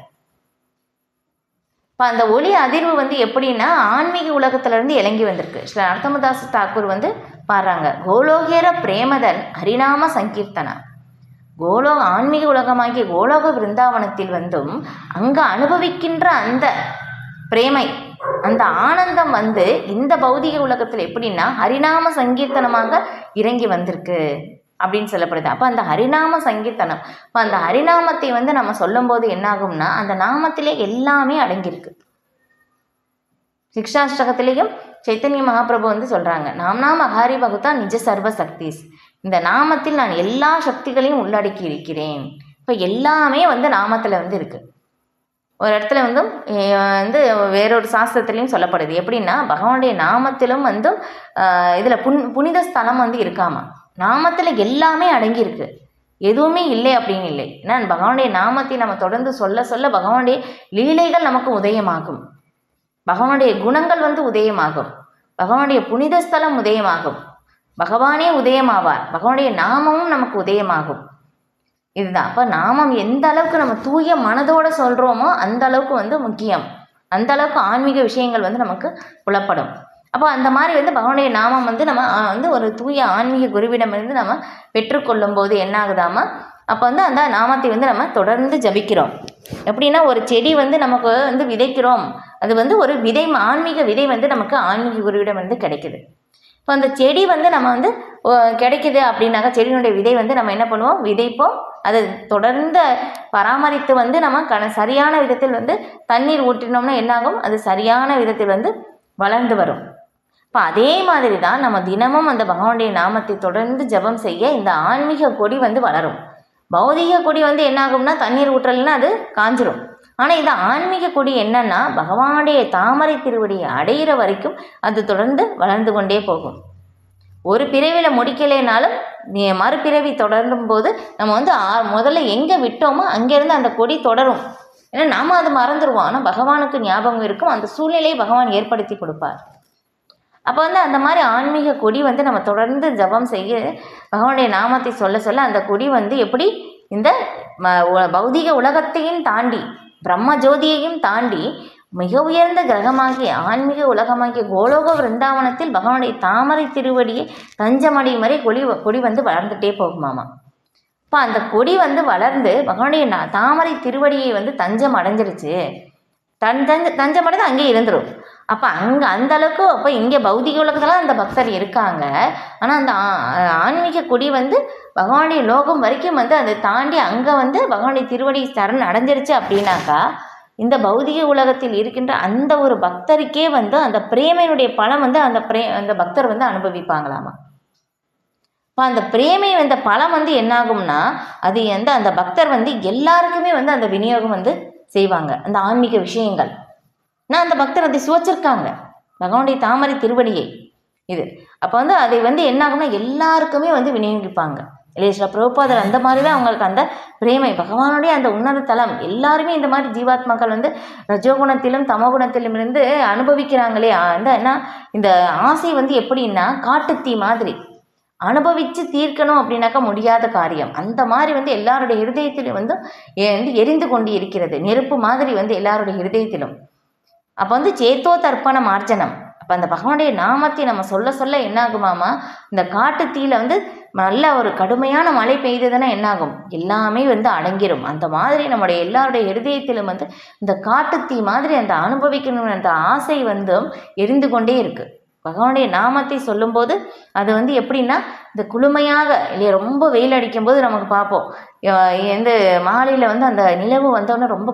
இப்போ அந்த ஒளி அதிர்வு வந்து எப்படின்னா ஆன்மீக உலகத்திலேருந்து இறங்கி வந்திருக்கு. ஸ்ரீ நரசிம்மதாஸ் தாக்கூர் வந்து பாடுறாங்க, கோலோகேர பிரேமதன் ஹரிநாம சங்கீர்த்தனா. ஆன்மீக உலகமாகிய கோலோக விருந்தாவனத்தில் வந்தும் அங்கே அனுபவிக்கின்ற அந்த பிரேமை, அந்த ஆனந்தம் வந்து இந்த பௌதிக உலகத்தில் எப்படின்னா ஹரிநாம சங்கீர்த்தனமாக இறங்கி வந்திருக்கு அப்படின்னு சொல்லப்படுது. அப்போ அந்த ஹரிநாம சங்கீர்த்தனம், இப்போ அந்த ஹரிநாமத்தை வந்து நம்ம சொல்லும்போது என்னாகும்னா அந்த நாமத்திலே எல்லாமே அடங்கியிருக்கு. சிக்ஷாஷ்டகத்திலேயும் சைத்தன்ய மகாபிரபு வந்து சொல்கிறாங்க, நாம அகாரி பகுத்தா நிஜ சர்வ சக்திஸ். இந்த நாமத்தில் நான் எல்லா சக்திகளையும் உள்ளடக்கி இருக்கிறேன். இப்போ எல்லாமே வந்து நாமத்தில் வந்து இருக்குது. ஒரு இடத்துல வந்து வேறொரு சாஸ்திரத்துலேயும் சொல்லப்படுது எப்படின்னா, பகவானுடைய நாமத்திலும் வந்து இதில் புனித ஸ்தலம் வந்து இருக்காமா. நாமத்தில் எல்லாமே அடங்கியிருக்கு, எதுவுமே இல்லை அப்படின்னு இல்லை. ஏன்னா பகவானுடைய நாமத்தை நம்ம தொடர்ந்து சொல்ல சொல்ல பகவானுடைய லீலைகள் நமக்கு உதயமாகும், பகவானுடைய குணங்கள் வந்து உதயமாகும், பகவானுடைய புனித ஸ்தலம் உதயமாகும், பகவானே உதயமாவார், பகவானுடைய நாமமும் நமக்கு உதயமாகும். இதுதான். அப்போ நாமம் எந்த அளவுக்கு நம்ம தூய மனதோடு சொல்கிறோமோ அந்த அளவுக்கு வந்து முக்கியம், அந்த அளவுக்கு ஆன்மீக விஷயங்கள் வந்து நமக்கு புலப்படும். அப்போ அந்த மாதிரி வந்து பகவானுடைய நாமம் வந்து நம்ம வந்து ஒரு தூய ஆன்மீக குருவிடமிருந்து நம்ம பெற்றுக்கொள்ளும் போது என்ன ஆகுதாமா, அப்போ வந்து அந்த நாமத்தை வந்து நம்ம தொடர்ந்து ஜபிக்கிறோம். எப்படின்னா ஒரு செடி வந்து நமக்கு வந்து விதைக்கிறோம், அது வந்து ஒரு விதை, ஆன்மீக விதை வந்து நமக்கு ஆன்மீக குருவிடம் வந்து கிடைக்குது. இப்போ அந்த செடி வந்து நம்ம வந்து கிடைக்குது அப்படின்னாக்கா செடியினுடைய விதை வந்து நம்ம என்ன பண்ணுவோம், விதைப்போம், அதை தொடர்ந்து பராமரித்து வந்து நம்ம சரியான விதத்தில் வந்து தண்ணீர் ஊற்றினோம்னா என்னாகும், அது சரியான விதத்தில் வந்து வளர்ந்து வரும். இப்போ அதே மாதிரி தான் நம்ம தினமும் அந்த பகவானுடைய நாமத்தை தொடர்ந்து ஜபம் செய்ய இந்த ஆன்மீக கொடி வந்து வளரும். பௌதிக கொடி வந்து என்னாகும்னா தண்ணீர் ஊற்றலைன்னா அது காஞ்சிரும். ஆனால் இந்த ஆன்மீக கொடி என்னன்னா பகவானுடைய தாமரை திருவடியை அடையிற வரைக்கும் அது தொடர்ந்து வளர்ந்து கொண்டே போகும். ஒரு பிறவியில் முடிக்கலைனாலும் மறுபிறவி தொடரும் போது நம்ம வந்து முதல்ல எங்கே விட்டோமோ அங்கேருந்து அந்த கொடி தொடரும். ஏன்னா நாம் அது மறந்துடுவோம், ஆனால் பகவானுக்கு ஞாபகம் இருக்கும், அந்த சூழ்நிலையை பகவான் ஏற்படுத்தி கொடுப்பார். அப்போ வந்து அந்த மாதிரி ஆன்மீக கொடி வந்து நம்ம தொடர்ந்து ஜபம் செய்ய பகவானுடைய நாமத்தை சொல்ல சொல்ல அந்த கொடி வந்து எப்படி இந்த பௌதிக உலகத்தையும் தாண்டி பிரம்ம ஜோதியையும் தாண்டி மிக உயர்ந்த கிரகமாகிய ஆன்மீக உலகமாகிய கோலோக விருந்தாவனத்தில் பகவானுடைய தாமரை திருவடியை தஞ்சமடை மாதிரி கொடி வந்து வளர்ந்துட்டே போகுமாமா. இப்போ அந்த கொடி வந்து வளர்ந்து பகவானுடைய தாமரை திருவடியை வந்து தஞ்சம் அடைஞ்சிருச்சு, தஞ்சமடைந்து அங்கே இருந்துடும். அப்போ அந்த அளவுக்கு அப்போ இங்கே பௌதிக உலகத்தில் அந்த பக்தர் இருக்காங்க, ஆனால் அந்த ஆன்மீக கொடி வந்து பகவானுடைய லோகம் வரைக்கும் வந்து அதை தாண்டி அங்கே வந்து பகவானுடைய திருவடி சரண் அடைஞ்சிருச்சு அப்படின்னாக்கா இந்த பௌதிக உலகத்தில் இருக்கின்ற அந்த ஒரு பக்தருக்கே வந்து அந்த பிரேமையினுடைய பலம் வந்து அந்த பக்தர் வந்து அனுபவிப்பாங்களாமா. இப்போ அந்த பிரேமை வந்த பலம் வந்து என்னாகும்னா அது அந்த பக்தர் வந்து எல்லாருக்குமே வந்து அந்த விநியோகம் வந்து செய்வாங்க. அந்த ஆன்மீக விஷயங்கள் நான் அந்த பக்தர் அதை சுவைச்சிருக்காங்க பகவானுடைய தாமரை திருவடியை இது. அப்போ வந்து அதை வந்து என்னாகும்னா எல்லாருக்குமே வந்து விநியோகிப்பாங்க இல்லையா. சில பிரபுபாதர் அந்த மாதிரி தான் அவங்களுக்கு அந்த பிரேமை பகவானுடைய அந்த உன்னத தலம் எல்லாருமே இந்த மாதிரி ஜீவாத்மாக்கள் வந்து ரஜோகுணத்திலும் தமோகுணத்திலும் இருந்து அனுபவிக்கிறாங்களே. ஏன்னா இந்த ஆசை வந்து எப்படின்னா காட்டுத்தீ மாதிரி அனுபவித்து தீர்க்கணும் அப்படின்னாக்கா முடியாத காரியம். அந்த மாதிரி வந்து எல்லாருடைய ஹிருதயத்திலும் வந்து எரிந்து கொண்டு இருக்கிறது, நெருப்பு மாதிரி வந்து எல்லாருடைய ஹிருதயத்திலும். அப்போ வந்து சேத்தோ தர்ப்பண மார்ஜனம். அப்போ அந்த பகவானுடைய நாமத்தை நம்ம சொல்ல சொல்ல என்னாகுமாமா, இந்த காட்டு தீயில வந்து நல்ல ஒரு கடுமையான மழை பெய்ததுன்னா என்னாகும், எல்லாமே வந்து அடங்கிடும். அந்த மாதிரி நம்முடைய எல்லாருடைய ஹிருதயத்திலும் வந்து இந்த காட்டுத்தீ மாதிரி அந்த அனுபவிக்கணும் அந்த ஆசை வந்து எரிந்து கொண்டே இருக்குது. பகவானுடைய நாமத்தை சொல்லும்போது அது வந்து எப்படின்னா இந்த குளுமையாக இல்லையா, ரொம்ப வெயில் அடிக்கும்போது நமக்கு பார்ப்போம் மாலையில் வந்து அந்த நிலவு வந்தோடனே ரொம்ப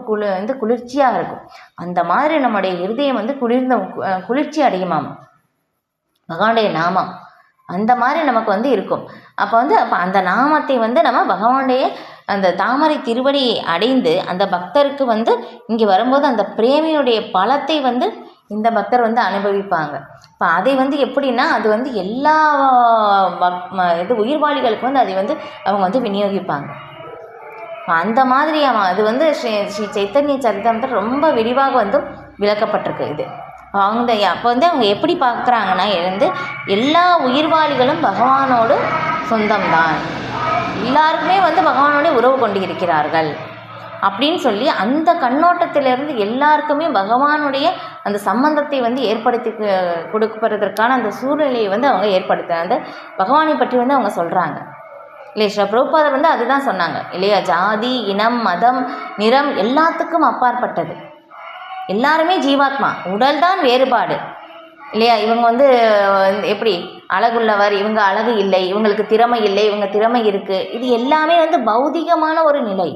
குளிர்ச்சியாக இருக்கும். அந்த மாதிரி நம்முடைய இருதயம் வந்து குளிர்ச்சி அடையுமாம் பகவானுடைய நாமம். அந்த மாதிரி நமக்கு வந்து இருக்கும். அப்போ அந்த நாமத்தை வந்து நம்ம பகவானுடைய அந்த தாமரை திருவடியை அடைந்து அந்த பக்தருக்கு வந்து இங்கே வரும்போது அந்த பிரேமையுடைய பலத்தை வந்து இந்த பக்தர் வந்து அனுபவிப்பாங்க. இப்போ அதை வந்து எப்படின்னா அது வந்து எல்லா உயிர்வாளிகளுக்கு வந்து அதை வந்து அவங்க வந்து விநியோகிப்பாங்க. அந்த மாதிரி அது வந்து ஸ்ரீ சைத்தன்ய சரிதாமத்தில் ரொம்ப விரிவாக வந்து விளக்கப்பட்டிருக்கு இது. அப்போ வந்து அவங்க எப்படி பார்க்குறாங்கன்னா எல்லா உயிர்வாளிகளும் பகவானோடு சொந்தம்தான், எல்லாருக்குமே வந்து பகவானோட உறவு கொண்டு இருக்கிறார்கள் அப்படின்னு சொல்லி அந்த கண்ணோட்டத்திலிருந்து எல்லாருக்குமே பகவானுடைய அந்த சம்பந்தத்தை வந்து ஏற்படுத்தி கொடுப்பதற்கான அந்த சூழ்நிலையை வந்து அவங்க அந்த பகவானை பற்றி வந்து அவங்க சொல்கிறாங்க இல்லையா. ஸ்ரீ பிரபுபாதர் வந்து அதுதான் சொன்னாங்க இல்லையா, ஜாதி இனம் மதம் நிறம் எல்லாத்துக்கும் அப்பாற்பட்டது, எல்லாருமே ஜீவாத்மா, உடல் தான் வேறுபாடு இல்லையா. இவங்க வந்து எப்படி அழகுள்ளவர், இவங்க அழகு இல்லை, இவங்களுக்கு திறமை இல்லை, இவங்க திறமை இருக்குது, இது எல்லாமே வந்து பௌதிகமான ஒரு நிலை.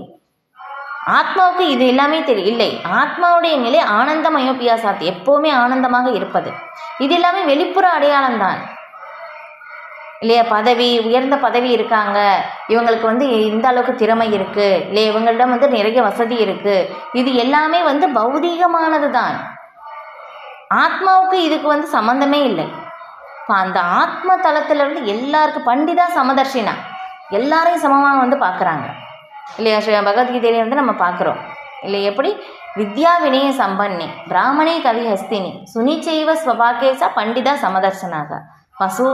ஆத்மாவுக்கு இது எல்லாமே இல்லை. ஆத்மாவுடைய நிலை ஆனந்தமயோபியாசாத், எப்போவுமே ஆனந்தமாக இருப்பது. இது எல்லாமே வெளிப்புற அடையாளம்தான் இல்லையா. பதவி, உயர்ந்த பதவி இருக்காங்க, இவங்களுக்கு வந்து இந்த அளவுக்கு திறமை இருக்குது இல்லையா, இவங்களிடம் வந்து நிறைய வசதி இருக்குது, இது எல்லாமே வந்து பௌதீகமானது தான். ஆத்மாவுக்கு இதுக்கு வந்து சம்மந்தமே இல்லை. இப்போ அந்த ஆத்ம தளத்திலிருந்து எல்லாருக்கும் பண்டிதா சமதர்ஷினா, எல்லாரையும் சமமாக வந்து பார்க்குறாங்க இல்லையா. பகவத்கீதையில வந்து நம்ம பார்க்குறோம் இல்லை, எப்படி வித்யா வினய சம்பன்னி பிராமணே கவி ஹஸ்தினி சுனிச்சைவ ஸ்வபாகேசா பண்டிதா சமதர்சனாக. பசு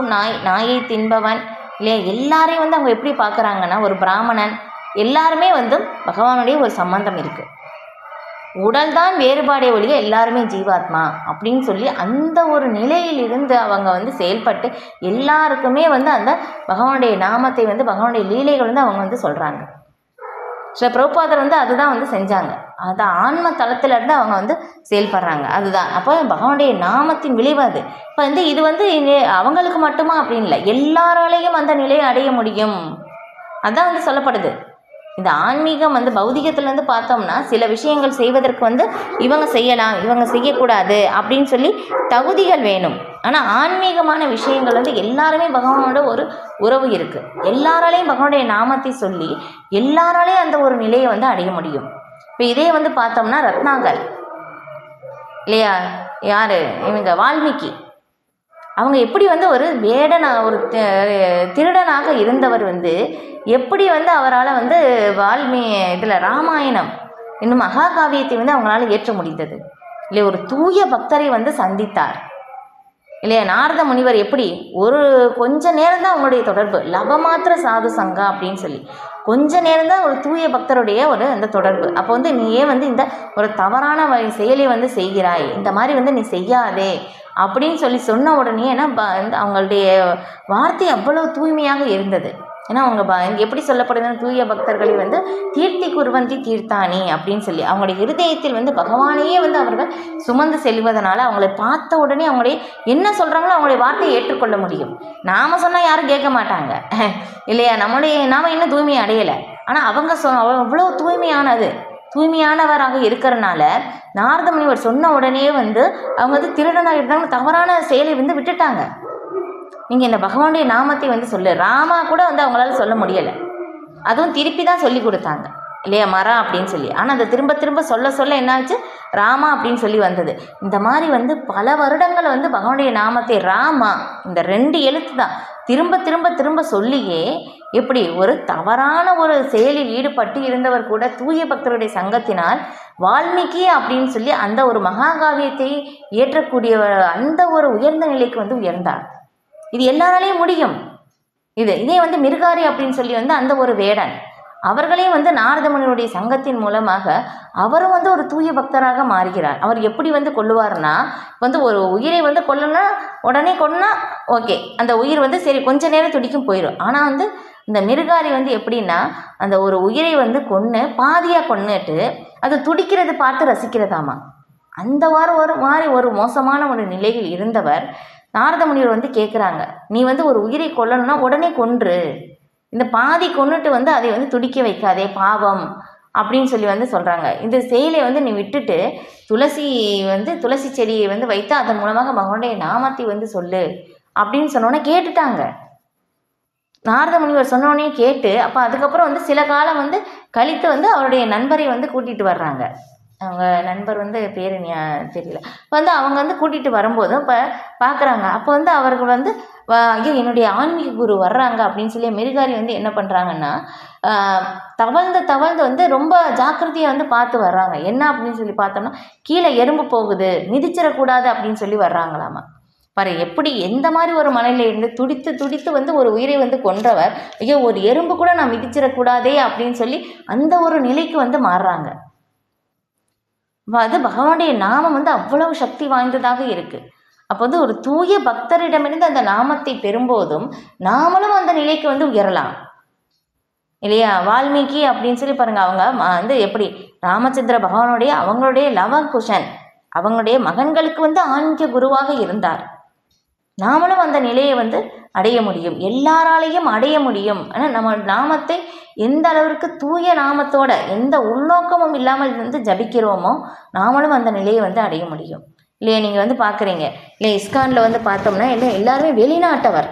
நாயை தின்பவன் இல்லையா, எல்லாரையும் வந்து அவங்க எப்படி பார்க்குறாங்கன்னா ஒரு பிராமணன், எல்லாருமே வந்து பகவானுடைய ஒரு சம்பந்தம் இருக்குது. உடல் தான் வேறுபாடே ஒழிய எல்லாருமே ஜீவாத்மா அப்படின்னு சொல்லி அந்த ஒரு நிலையில் இருந்து அவங்க வந்து செயல்பட்டு எல்லாருக்குமே வந்து அந்த பகவானுடைய நாமத்தை வந்து பகவானுடைய லீலைகள் வந்து அவங்க வந்து சொல்கிறாங்க. ஸ்ரீ பிரபுபாதர் வந்து அதுதான் வந்து செஞ்சாங்க, அது ஆன்ம தளத்திலிருந்து அவங்க வந்து செயல்படுறாங்க. அதுதான் அப்போ பகவானுடைய நாமத்தின் விளைவு அது. இப்போ வந்து இது வந்து அவங்களுக்கு மட்டுமா அப்படின்னு இல்லை, எல்லாராலையும் அந்த நிலையை அடைய முடியும், அதான் வந்து சொல்லப்படுது. இந்த ஆன்மீகம் வந்து பௌதிகத்துலேருந்து பார்த்தோம்னா சில விஷயங்கள் செய்வதற்கு வந்து இவங்க செய்யலாம், இவங்க செய்யக்கூடாது அப்படின்னு சொல்லி தகுதிகள் வேணும். ஆனால் ஆன்மீகமான விஷயங்கள் வந்து எல்லாருமே பகவானோட ஒரு உறவு இருக்குது, எல்லாராலையும் பகவானுடைய நாமத்தை சொல்லி எல்லாராலையும் அந்த ஒரு நிலையை வந்து அடைய முடியும். இப்போ இதே வந்து பார்த்தோம்னா ரத்னாகர் இல்லையா, யார் இவங்க வால்மீகி, அவங்க எப்படி வந்து ஒரு ஒரு திருடனாக இருந்தவர் வந்து எப்படி வந்து அவரால் வந்து இதில் ராமாயணம் இன்னும் மகாகாவியத்தை வந்து அவங்களால ஏற்ற முடிந்தது இல்லையா. ஒரு தூய பக்தரை வந்து சந்தித்தார் இல்லையா. நாரத முனிவர் எப்படி கொஞ்ச நேரம் தான் அவங்களுடைய தொடர்பு, லபமாத்திர சாது சங்கா அப்படின்னு சொல்லி கொஞ்ச நேரம் தான் ஒரு தூய பக்தருடைய அந்த தொடர்பு. அப்போ வந்து நீ ஏன் வந்து இந்த ஒரு தவறான செயலை வந்து செய்கிறாய், இந்த மாதிரி வந்து நீ செய்யாதே அப்படின்னு சொல்லி சொன்ன உடனே ஏன்னா அவங்களுடைய வார்த்தை அவ்வளவு தூய்மையாக இருந்தது. ஏன்னா அவங்க எப்படி சொல்லப்படுதுன்னு தூய பக்தர்களை வந்து தீர்த்தி குருவந்தி தீர்த்தானி அப்படின்னு சொல்லி அவங்களுடைய இருதயத்தில் வந்து பகவானையே வந்து அவர்கள் சுமந்து செல்வதனால அவங்களை பார்த்த உடனே அவங்களுடைய என்ன சொல்கிறாங்களோ அவங்களுடைய வார்த்தையை ஏற்றுக்கொள்ள முடியும். நாம் சொன்னால் யாரும் கேட்க மாட்டாங்க இல்லையா, நாம் இன்னும் தூய்மையை அடையலை. ஆனால் அவங்க அவ்வளோ தூய்மையானவராக இருக்கிறனால நாரத முனிவர் சொன்ன உடனே வந்து அவங்க வந்து திருடனாக இருந்தாங்க, தவறான செயலை வந்து விட்டுட்டாங்க. நீங்கள் இந்த பகவானுடைய நாமத்தை வந்து சொல்லு, ராமா கூட வந்து அவங்களால சொல்ல முடியலை, அதுவும் திருப்பி தான் சொல்லி கொடுத்தாங்க இல்லையா, மரா அப்படின்னு சொல்லி. ஆனால் அதை திரும்ப திரும்ப சொல்ல என்னாச்சு, ராமா அப்படின்னு சொல்லி வந்தது. இந்த மாதிரி வந்து பல வருடங்கள் வந்து பகவானுடைய நாமத்தை ராமா இந்த 2 எழுத்து தான் திரும்ப திரும்ப திரும்ப சொல்லியே எப்படி ஒரு தவறான ஒரு செயலில் ஈடுபட்டு இருந்தவர் கூட தூய பக்தருடைய சங்கத்தினால் வால்மீகி அப்படின்னு சொல்லி அந்த ஒரு மகாகாவியத்தை இயற்றக்கூடிய அந்த ஒரு உயர்ந்த நிலைக்கு வந்து உயர்ந்தார். இது எல்லாராலையும் முடியும். இதே வந்து மிருகாரி அப்படின்னு சொல்லி வந்து அந்த ஒரு வேடன், அவர்களையும் வந்து நாரத முனிவருடைய சங்கத்தின் மூலமாக அவரும் வந்து ஒரு தூய பக்தராக மாறுகிறார். அவர் எப்படி வந்து கொல்லுவார்னா வந்து ஒரு உயிரை வந்து கொல்லணும்னா உடனே கொன்னா ஓகே, அந்த உயிர் வந்து சரி கொஞ்ச நேரம் துடிக்கும் போயிடும். ஆனால் வந்து இந்த மிருகாரி வந்து எப்படின்னா அந்த ஒரு உயிரை வந்து பாதியாக கொன்னுட்டு அது துடிக்கிறது பார்த்து ரசிக்கிறதாமா. அந்த ஒரு மோசமான ஒரு நிலையில் இருந்தவர் நாரத முனிவர் வந்து கேட்குறாங்க, நீ வந்து ஒரு உயிரை கொல்லணும்னா உடனே கொன்று, இந்த பாதி கொன்னுட்டு வந்து அதை வந்து துடிக்க வைக்காதே, பாவம் அப்படின்னு சொல்லி வந்து சொல்கிறாங்க. இந்த செயலை வந்து நீ விட்டுட்டு துளசி செடியை வந்து வைத்து அதன் மூலமாக மகனுடைய நாமத்தை வந்து சொல்லு அப்படின்னு சொன்னோன்னே கேட்டுட்டாங்க. நாரத முனிவர் சொன்னோடனே கேட்டு அப்போ அதுக்கப்புறம் வந்து சில காலம் வந்து கழித்து வந்து அவருடைய நண்பரை வந்து கூட்டிகிட்டு வர்றாங்க அவங்க நண்பர் வந்து பேர் தெரியல. வந்து அவங்க வந்து கூட்டிகிட்டு வரும்போது இப்போ பார்க்குறாங்க. அப்போ வந்து அவர்கள் வந்து ஐயோ என்னுடைய ஆன்மீக குரு வர்றாங்க அப்படின்னு சொல்லி மிருகாரி வந்து என்ன பண்ணுறாங்கன்னா தவழ்ந்து தவழ்ந்து வந்து ரொம்ப ஜாக்கிரதையை வந்து பார்த்து வர்றாங்க. என்ன அப்படின்னு சொல்லி பார்த்தோம்னா கீழே எறும்பு போகுது, மிதிச்சிடக்கூடாது அப்படின்னு சொல்லி வர்றாங்களாமா. பாரு எப்படி எந்த மாதிரி ஒரு மலையில இருந்து துடித்து துடித்து வந்து ஒரு உயிரை வந்து கொன்றவர், ஐயோ ஒரு எறும்பு கூட நான் மிதிச்சிடக்கூடாதே அப்படின்னு சொல்லி அந்த ஒரு நிலைக்கு வந்து மாறுறாங்க. அது பகவானுடைய நாமம் வந்து அவ்வளவு சக்தி வாய்ந்ததாக இருக்குது. அப்போ வந்து ஒரு தூய பக்தரிடமிருந்து அந்த நாமத்தை பெறும்போதும் நாமளும் அந்த நிலைக்கு வந்து உயரலாம் இல்லையா? வால்மீகி அப்படின்னு சொல்லி பாருங்கள், அவங்க வந்து எப்படி ராமச்சந்திர பகவானுடைய அவங்களுடைய லவகுஷன் அவங்களுடைய மகன்களுக்கு வந்து ஆன்மீக குருவாக இருந்தார். நாமளும் அந்த நிலையை வந்து அடைய முடியும், எல்லாராலையும் அடைய முடியும். ஆனால் நம்ம நாமத்தை எந்த அளவிற்கு தூய நாமத்தோட எந்த உள்நோக்கமும் இல்லாமல் வந்து ஜபிக்கிறோமோ நாமளும் அந்த நிலையை வந்து அடைய முடியும் இல்லையா? நீங்கள் வந்து பார்க்குறீங்க இல்லை, இஸ்கானில் வந்து பார்த்தோம்னா இல்லை எல்லாருமே வெளிநாட்டவர்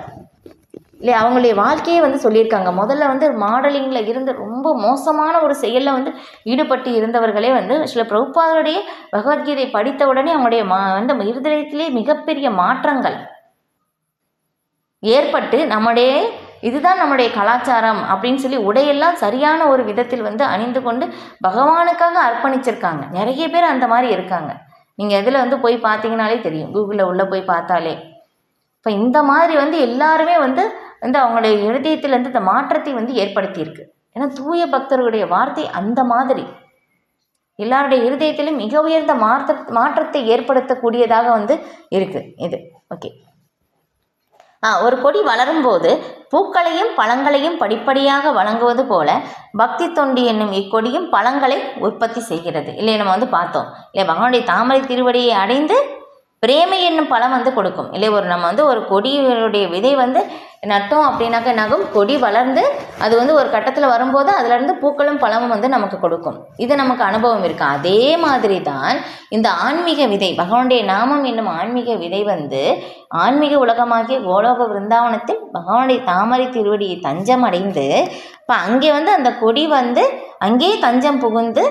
இல்லையா? அவங்களுடைய வாழ்க்கையே வந்து சொல்லியிருக்காங்க. முதல்ல வந்து மாடலிங்கில் இருந்து ரொம்ப மோசமான ஒரு செயலில் வந்து ஈடுபட்டு இருந்தவர்களே வந்து சில பிரபுபாதருடைய பகவத்கீதை படித்த உடனே அவங்களுடைய வந்து இருதயத்திலே மிகப்பெரிய மாற்றங்கள் ஏற்பட்டு நம்முடைய இதுதான் நம்முடைய கலாச்சாரம் அப்படின்னு சொல்லி உடையெல்லாம் சரியான ஒரு விதத்தில் வந்து அணிந்து கொண்டு பகவானுக்காக அர்ப்பணிச்சிருக்காங்க. நிறைய பேர் அந்த மாதிரி இருக்காங்க. நீங்கள் இதில் வந்து போய் பார்த்தீங்கனாலே தெரியும், கூகுளில் உள்ளே போய் பார்த்தாலே. இப்போ இந்த மாதிரி வந்து எல்லாருமே வந்து அவங்களுடைய இருதயத்திலேருந்து இந்த மாற்றத்தை வந்து ஏற்படுத்தியிருக்கு. ஏன்னா தூய பக்தர்களுடைய வார்த்தை அந்த மாதிரி எல்லாருடைய இருதயத்திலும் மிக உயர்ந்த மாற்றத்தை ஏற்படுத்தக்கூடியதாக வந்து இருக்குது இது. ஓகே, ஒரு கொடி வளரும் போது பூக்களையும் பழங்களையும் படிப்படியாக வழங்குவது போல பக்தி தொண்டு என்னும் இக்கொடியும் பழங்களை உற்பத்தி செய்கிறது இல்லையா? நம்ம வந்து பார்த்தோம் இல்லையா? பகவானுடைய தாமரை திருவடியை அடைந்து பிரேமை என்னும் பழம் வந்து கொடுக்கும் இல்லை? நம்ம வந்து ஒரு கொடியுடைய விதை வந்து நட்டோம் அப்படின்னாக்க நகும் கொடி வளர்ந்து அது வந்து ஒரு கட்டத்தில் வரும்போது அதுலேருந்து பூக்களும் பழமும் வந்து நமக்கு கொடுக்கும். இது நமக்கு அனுபவம் இருக்கு. அதே மாதிரி தான் இந்த ஆன்மீக விதை, பகவானுடைய நாமம் என்னும் ஆன்மீக விதை வந்து ஆன்மீக உலகமாகிய கோலோக விருந்தாவனத்தில் பகவானுடைய தாமரை திருவடியை தஞ்சம் அடைந்து இப்போ அங்கே வந்து அந்த கொடி வந்து அங்கே தஞ்சம் புகுந்து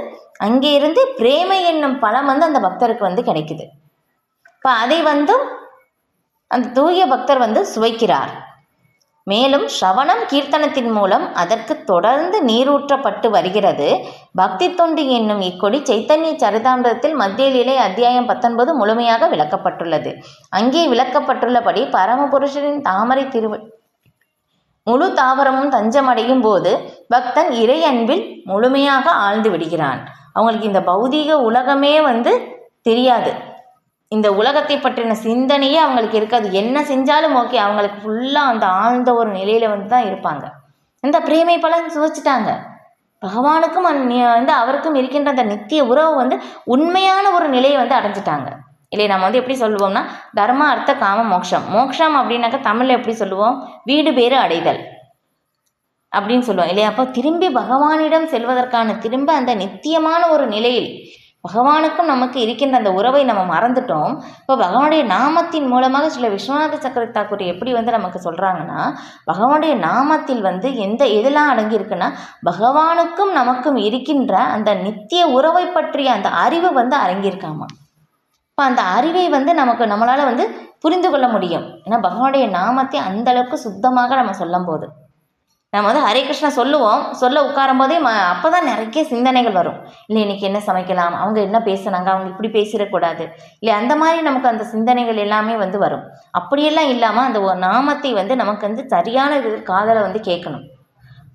அங்கே இருந்து பிரேமை என்னும் பழம் வந்து அந்த பக்தருக்கு வந்து கிடைக்குது. இப்போ அதை வந்து அந்த தூய பக்தர் வந்து சுவைக்கிறார். மேலும் ஸ்ரவணம் கீர்த்தனத்தின் மூலம் அதற்கு தொடர்ந்து நீரூற்றப்பட்டு வருகிறது. பக்தி தொண்டு என்னும் இக்கொடி சைத்தன்ய சரிதாமிரத்தில் மத்திய லீலை அத்தியாயம் 19 முழுமையாக விளக்கப்பட்டுள்ளது. அங்கே விளக்கப்பட்டுள்ளபடி பரமபுருஷரின் தாமரை முழு தாவரமும் தஞ்சமடையும் போது பக்தன் இறை அன்பில் முழுமையாக ஆழ்ந்து விடுகிறான். அவங்களுக்கு இந்த பௌதீக உலகமே வந்து தெரியாது, இந்த உலகத்தை பற்றின சிந்தனையே அவங்களுக்கு இருக்காது. என்ன செஞ்சாலும் ஓகே, அவங்களுக்கு ஃபுல்லாக அந்த ஆழ்ந்த ஒரு நிலையில் வந்து தான் இருப்பாங்க. இந்த பிரேமை பலன் சுவைச்சிட்டாங்க. பகவானுக்கும் வந்து அவருக்கும் இருக்கின்ற அந்த நித்திய உறவு வந்து உண்மையான ஒரு நிலையை வந்து அடைஞ்சிட்டாங்க இல்லையா? நம்ம வந்து எப்படி சொல்லுவோம்னா தர்ம அர்த்த காம மோட்சம். மோட்சம் அப்படின்னாக்கா தமிழில் எப்படி சொல்லுவோம்? வீடு பேறு அடைதல் அப்படின்னு சொல்லுவோம் இல்லையா? அப்போ திரும்பி பகவானிடம் செல்வதற்கான திரும்ப அந்த நித்தியமான ஒரு நிலையில் பகவானுக்கும் நமக்கு இருக்கின்ற அந்த உறவை நம்ம மறந்துட்டோம். இப்போ பகவானுடைய நாமத்தின் மூலமாக சில விஸ்வநாத சக்கரவர்த்தி தாக்கூர் எப்படி வந்து நமக்கு சொல்கிறாங்கன்னா, பகவானுடைய நாமத்தில் வந்து எதெல்லாம் அடங்கியிருக்குன்னா பகவானுக்கும் நமக்கும் இருக்கின்ற அந்த நித்திய உறவை பற்றிய அந்த அறிவு வந்து அடங்கியிருக்காமா. இப்போ அந்த அறிவை வந்து நம்மளால் வந்து புரிந்து கொள்ள முடியும். ஏன்னா பகவானுடைய நாமத்தை அந்த அளவுக்கு சுத்தமாக நம்ம சொல்லும் போது நம்ம வந்து ஹரே கிருஷ்ணா சொல்ல உட்காரும் போதே அப்போ தான் நிறைய சிந்தனைகள் வரும். இல்லை இன்றைக்கி என்ன சமைக்கலாம், அவங்க என்ன பேசுனாங்க, அவங்க இப்படி பேசிடக்கூடாது இல்லை, அந்த மாதிரி நமக்கு அந்த சிந்தனைகள் எல்லாமே வந்து வரும். அப்படியெல்லாம் இல்லாமல் அந்த ஒரு நாமத்தை வந்து நமக்கு வந்து சரியான காதலை வந்து கேட்கணும்.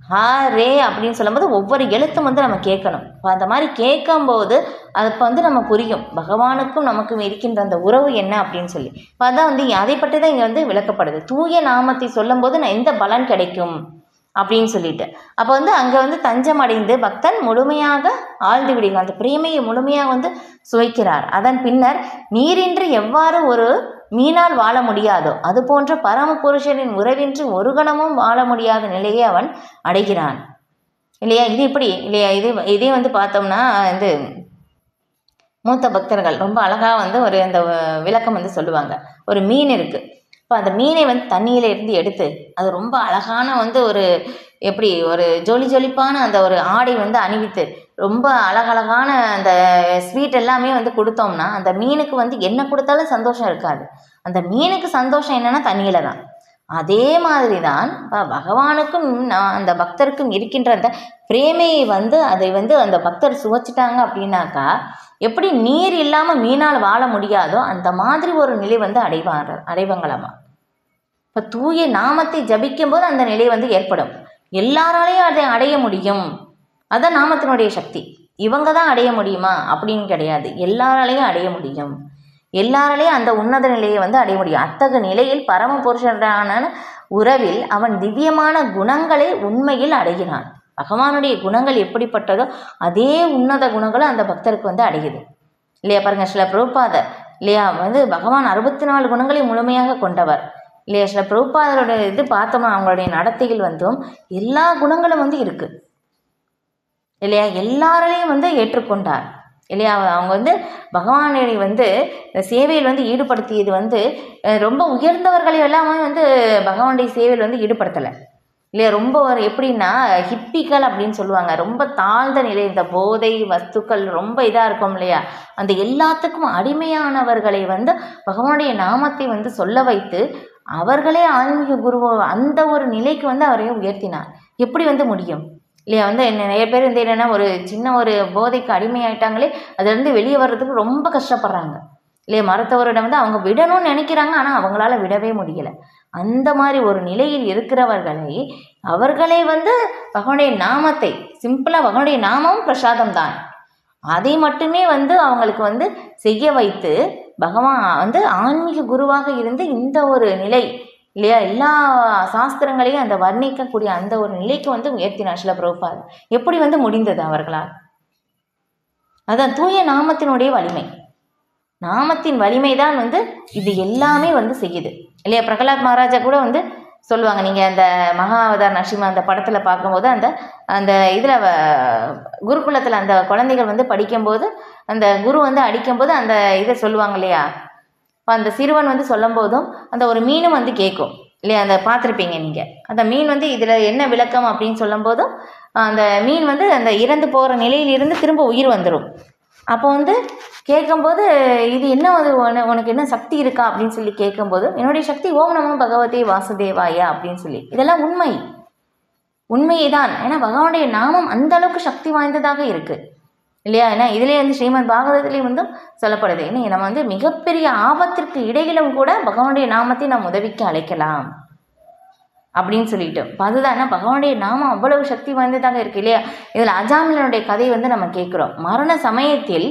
ஹரே அப்படின்னு சொல்லும்போது ஒவ்வொரு எழுத்தும் வந்து நம்ம கேட்கணும். இப்போ அந்த மாதிரி கேட்கும்போது அப்போ வந்து நம்ம புரியும் பகவானுக்கும் நமக்கும் இருக்கின்ற அந்த உறவு என்ன அப்படின்னு சொல்லி. இப்போ அதான் வந்து அதை பற்றி தான் இங்கே வந்து விளக்கப்படுது. தூய நாமத்தை சொல்லும்போது நான் எந்த பலன் கிடைக்கும் அப்படின்னு சொல்லிட்டு அப்போ வந்து அங்கே வந்து தஞ்சம் அடைந்து பக்தன் முழுமையாக ஆழ்ந்து விடுகிறார். அந்த பிரேமையை முழுமையாக வந்து சுவைக்கிறார். அதன் பின்னர் நீரின்றி எவ்வாறு ஒரு மீனால் வாழ முடியாதோ அது போன்ற பரம புருஷனின் உறவின்றி ஒரு கணமும் வாழ முடியாத நிலையை அவன் அடைகிறான் இல்லையா? இது இப்படி இல்லையா? இதே வந்து பார்த்தோம்னா வந்து மூத்த பக்தர்கள் ரொம்ப அழகாக வந்து ஒரு அந்த விளக்கம் வந்து சொல்லுவாங்க. ஒரு மீன் இருக்குது. இப்போ அந்த மீனை வந்து தண்ணியில் இருந்து எடுத்து அது ரொம்ப அழகான வந்து ஒரு எப்படி ஒரு ஜொலிப்பான அந்த ஒரு ஆடை வந்து அணிவித்து ரொம்ப அழகழகான அந்த ஸ்வீட் எல்லாமே வந்து கொடுத்தோம்னா அந்த மீனுக்கு வந்து என்ன கொடுத்தாலும் சந்தோஷம் இருக்காது. அந்த மீனுக்கு சந்தோஷம் என்னென்னா தண்ணியில் தான். அதே மாதிரி தான் பகவானுக்கும் அந்த பக்தருக்கும் இருக்கின்ற அந்த பிரேமையை வந்து அதை வந்து அந்த பக்தர் சுவைச்சிட்டாங்க அப்படின்னாக்கா, எப்படி நீர் இல்லாமல் மீனால் வாழ முடியாதோ அந்த மாதிரி ஒரு நிலை வந்து அடைவாங்களாமா. இப்போ தூய நாமத்தை ஜபிக்கும் போது அந்த நிலை வந்து ஏற்படும். எல்லாராலையும் அதை அடைய முடியும். அதான் நாமத்தினுடைய சக்தி. இவங்க தான் அடைய முடியுமா அப்படின்னு கிடையாது, எல்லாராலையும் அடைய முடியும். எல்லாராலையும் அந்த உன்னத நிலையை வந்து அடைய முடியும். அத்தகைய நிலையில் பரமபுருஷனான உறவில் அவன் திவ்யமான குணங்களை உண்மையில் அடைகிறான். பகவானுடைய குணங்கள் எப்படிப்பட்டதோ அதே உன்னத குணங்களும் அந்த பக்தருக்கு வந்து அடையுது இல்லையா. பாருங்க, சில பிரபுபாதர் இல்லையா வந்து பகவான் 64 குணங்களை முழுமையாக கொண்டவர் இல்லையா. சில பிரபுபாதரோட இது பார்த்தோம்னா அவங்களுடைய நடத்தைகள் வந்தும் எல்லா குணங்களும் வந்து இருக்கு இல்லையா. எல்லாராலையும் வந்து ஏற்றுக்கொண்டார் இல்லையா. அவங்க வந்து பகவானை வந்து சேவையில் வந்து ஈடுபடுத்தியது வந்து ரொம்ப உயர்ந்தவர்களை எல்லாமே வந்து பகவானுடைய சேவையில் வந்து ஈடுபடுத்தலை இல்லையா. ரொம்ப எப்படின்னா ஹிப்பிக்கல் அப்படின்னு சொல்லுவாங்க. ரொம்ப தாழ்ந்த நிலை, இந்த போதை வஸ்துக்கள் ரொம்ப இதாக இருக்கும் இல்லையா. அந்த எல்லாத்துக்கும் அடிமையானவர்களை வந்து பகவானுடைய நாமத்தை வந்து சொல்ல வைத்து அவர்களே ஆன்மீக குரு அந்த ஒரு நிலைக்கு வந்து அவரையும் உயர்த்தினார். எப்படி வந்து முடியும் இல்லையா. வந்து நிறைய பேர் வந்து என்னென்னா ஒரு சின்ன ஒரு போதைக்கு அடிமையாயிட்டாங்களே, அதுலேருந்து வெளியே வர்றதுக்கு ரொம்ப கஷ்டப்படுறாங்க இல்லையா. மருத்துவரிடம் வந்து அவங்க விடணும்னு நினைக்கிறாங்க, ஆனால் அவங்களால விடவே முடியலை. அந்த மாதிரி ஒரு நிலையில் இருக்கிறவர்களை அவர்களே வந்து பகவானுடைய நாமத்தை சிம்பிளாக பகவானுடைய நாமமும் பிரசாதம் தான், அதை மட்டுமே வந்து அவங்களுக்கு வந்து செய்ய வைத்து பகவான் வந்து ஆன்மீக குருவாக இருந்து இந்த ஒரு நிலை இல்லையா எல்லா சாஸ்திரங்களையும் அந்த வர்ணிக்கக்கூடிய அந்த ஒரு நிலைக்கு வந்து உயர்த்தினார் சில பிரபுபாதர். எப்படி வந்து முடிந்தது அவர்களால்? அதான் தூய நாமத்தினுடைய வலிமை. நாமத்தின் வலிமை தான் வந்து இது எல்லாமே வந்து செய்யுது இல்லையா. பிரகலாத் மகாராஜா கூட வந்து சொல்லுவாங்க, நீங்கள் அந்த மகாவதார் நரசிம்ம அந்த படத்தில் பார்க்கும்போது அந்த அந்த இதில் குருகுலத்தில் அந்த குழந்தைகள் வந்து படிக்கும்போது அந்த குரு வந்து அடிக்கும்போது அந்த இதை சொல்லுவாங்க இல்லையா. இப்போ அந்த சிறுவன் வந்து சொல்லும் போதும் அந்த ஒரு மீனும் வந்து கேட்கும் இல்லையா. அந்த பார்த்துருப்பீங்க நீங்கள். அந்த மீன் வந்து இதில் என்ன விளக்கம் அப்படின்னு சொல்லும் போதும் அந்த மீன் வந்து அந்த இறந்து போகிற நிலையிலிருந்து திரும்ப உயிர் வந்துடும். அப்போ வந்து கேட்கும்போது இது என்ன உனக்கு என்ன சக்தி இருக்கா அப்படின்னு சொல்லி கேட்கும்போது என்னுடைய சக்தி ஓம் நமோ பகவதே வாசுதேவாயா அப்படின்னு சொல்லி, இதெல்லாம் உண்மையே தான். ஏன்னா பகவானுடைய நாமம் அந்த அளவுக்கு சக்தி வாய்ந்ததாக இருக்குது இல்லையா. ஏன்னா இதிலே வந்து ஸ்ரீமத் பாகவதத்திலேயும் வந்து சொல்லப்படுது. ஏன்னா நம்ம வந்து மிகப்பெரிய ஆபத்திற்கு இடையிலும் கூட பகவானுடைய நாமத்தை நாம் உதவிக்கு அழைக்கலாம் அப்படின்னு சொல்லிட்டு. அதுதான் பகவானுடைய நாமம் அவ்வளவு சக்தி வாய்ந்ததாக இருக்கு இல்லையா. இதில் அஜாமிலனுடைய கதையை வந்து நம்ம கேட்குறோம். மரண சமயத்தில்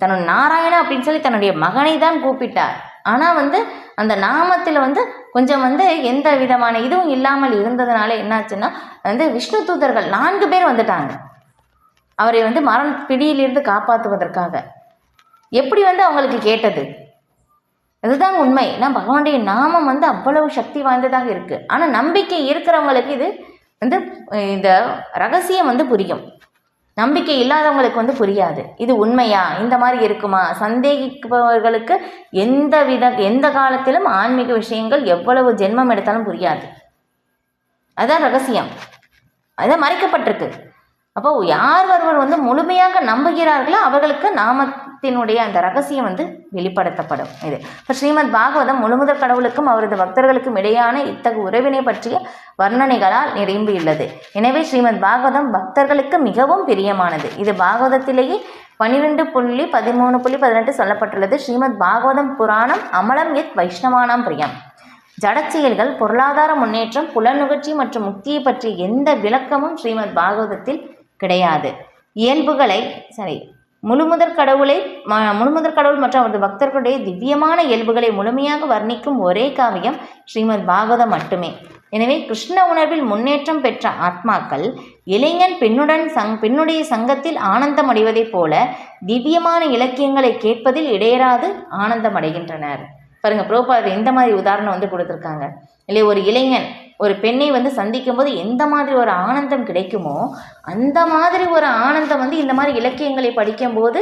தன்னுடைய நாராயணா அப்படின்னு சொல்லி தன்னுடைய மகனை தான் கூப்பிட்டார். ஆனால் வந்து அந்த நாமத்தில் வந்து கொஞ்சம் வந்து எந்த விதமான இதுவும் இல்லாமல் இருந்ததுனால என்னாச்சுன்னா வந்து விஷ்ணு தூதர்கள் 4 பேர் வந்துட்டாங்க அவரை வந்து மரண பிடியிலிருந்து காப்பாற்றுவதற்காக. எப்படி வந்து அவங்களுக்கு கேட்டது? அதுதான் உண்மை. ஏன்னா பகவானுடைய நாமம் வந்து அவ்வளவு சக்தி வாய்ந்ததாக இருக்குது. ஆனால் நம்பிக்கை இருக்கிறவங்களுக்கு இது வந்து இந்த ரகசியம் வந்து புரியும். நம்பிக்கை இல்லாதவங்களுக்கு வந்து புரியாது. இது உண்மையா, இந்த மாதிரி இருக்குமா, சந்தேகிப்பவர்களுக்கு எந்த காலத்திலும் ஆன்மீக விஷயங்கள் எவ்வளவு ஜென்மம் எடுத்தாலும் புரியாது. அதான் ரகசியம், அதான் மறைக்கப்பட்டிருக்கு. அப்போ யார் ஒருவர் வந்து முழுமையாக நம்புகிறார்களோ அவர்களுக்கு நாமத்தினுடைய அந்த ரகசியம் வந்து வெளிப்படுத்தப்படும். இது இப்போ ஸ்ரீமத் பாகவதம் முழுமுதற் கடவுளுக்கும் அவரது பக்தர்களுக்கும் இடையான இத்தகைய உறவினை பற்றிய வர்ணனைகளால் நிரம்பியுள்ளது. எனவே ஸ்ரீமத் பாகவதம் பக்தர்களுக்கு மிகவும் பிரியமானது. இது பாகவதத்திலேயே 12.13.18 சொல்லப்பட்டுள்ளது. ஸ்ரீமத் பாகவதம் புராணம் அமலம் எத் வைஷ்ணவானாம் பிரியம். ஜடச்செயல்கள், பொருளாதார முன்னேற்றம், புலநுகர்ச்சி மற்றும் முக்தியை பற்றிய எந்த விளக்கமும் ஸ்ரீமத் பாகவதத்தில் கிடையாது. இயல்புகளை முழுமுதற் கடவுள் மற்றும் அவரது பக்தர்களுடைய திவ்யமான இயல்புகளை முழுமையாக வர்ணிக்கும் ஒரே காவியம் ஸ்ரீமத் பாகவதம் மட்டுமே. எனவே கிருஷ்ண உணர்வில் முன்னேற்றம் பெற்ற ஆத்மாக்கள் இளைஞன் பெண்ணுடைய சங்கத்தில் ஆனந்தம் அடைவதைப் போல திவ்யமான இலக்கியங்களை கேட்பதில் இடையராது ஆனந்தம் அடைகின்றனர். பாருங்க, பிரபுபாதர் எந்த மாதிரி உதாரணம் வந்து கொடுத்துருக்காங்க இல்லை. ஒரு இளைஞன் ஒரு பெண்ணை வந்து சந்திக்கும் போது எந்த மாதிரி ஒரு ஆனந்தம் கிடைக்குமோ அந்த மாதிரி ஒரு ஆனந்தம் வந்து இந்த மாதிரி இலக்கியங்களை படிக்கும்போது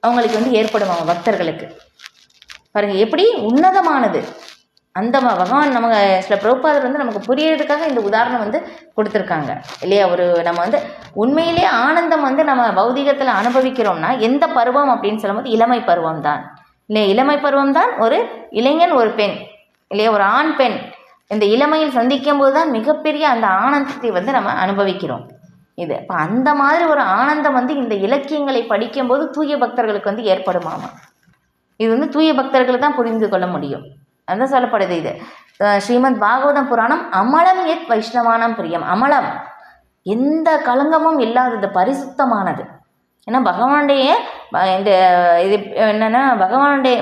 அவங்களுக்கு வந்து ஏற்படும், அவங்க பக்தர்களுக்கு. பாருங்க எப்படி உன்னதமானது அந்த பகவான் நமக்கு சில பிரபுபாதர் வந்து நமக்கு புரியறதுக்காக இந்த உதாரணம் வந்து கொடுத்துருக்காங்க இல்லையா. நம்ம வந்து உண்மையிலே ஆனந்தம் வந்து நம்ம பௌதிகத்தில் அனுபவிக்கிறோம்னா எந்த பருவம் அப்படின்னு சொல்லும்போது இளமை பருவம் தான் இல்லையா. இளமை பருவம் தான் ஒரு இளைஞன் ஒரு பெண் இல்லையா, ஒரு ஆண் பெண் இந்த இளமையில் சந்திக்கும் போது தான் மிகப்பெரிய அந்த ஆனந்தத்தை வந்து நம்ம அனுபவிக்கிறோம். இது இப்போ அந்த மாதிரி ஒரு ஆனந்தம் வந்து இந்த இலக்கியங்களை படிக்கும்போது தூய பக்தர்களுக்கு வந்து ஏற்படுமாமா. இது வந்து தூய பக்தர்களுக்கு தான் புரிந்து கொள்ள முடியும். அதுதான் சொல்லப்படுது. இது ஸ்ரீமத் பாகவதம் புராணம் அமலம் எத் வைஷ்ணவானம் பிரியம். அமலம் எந்த களங்கமும் இல்லாதது, பரிசுத்தமானது. ஏன்னா பகவானுடைய இந்த இது என்னென்னா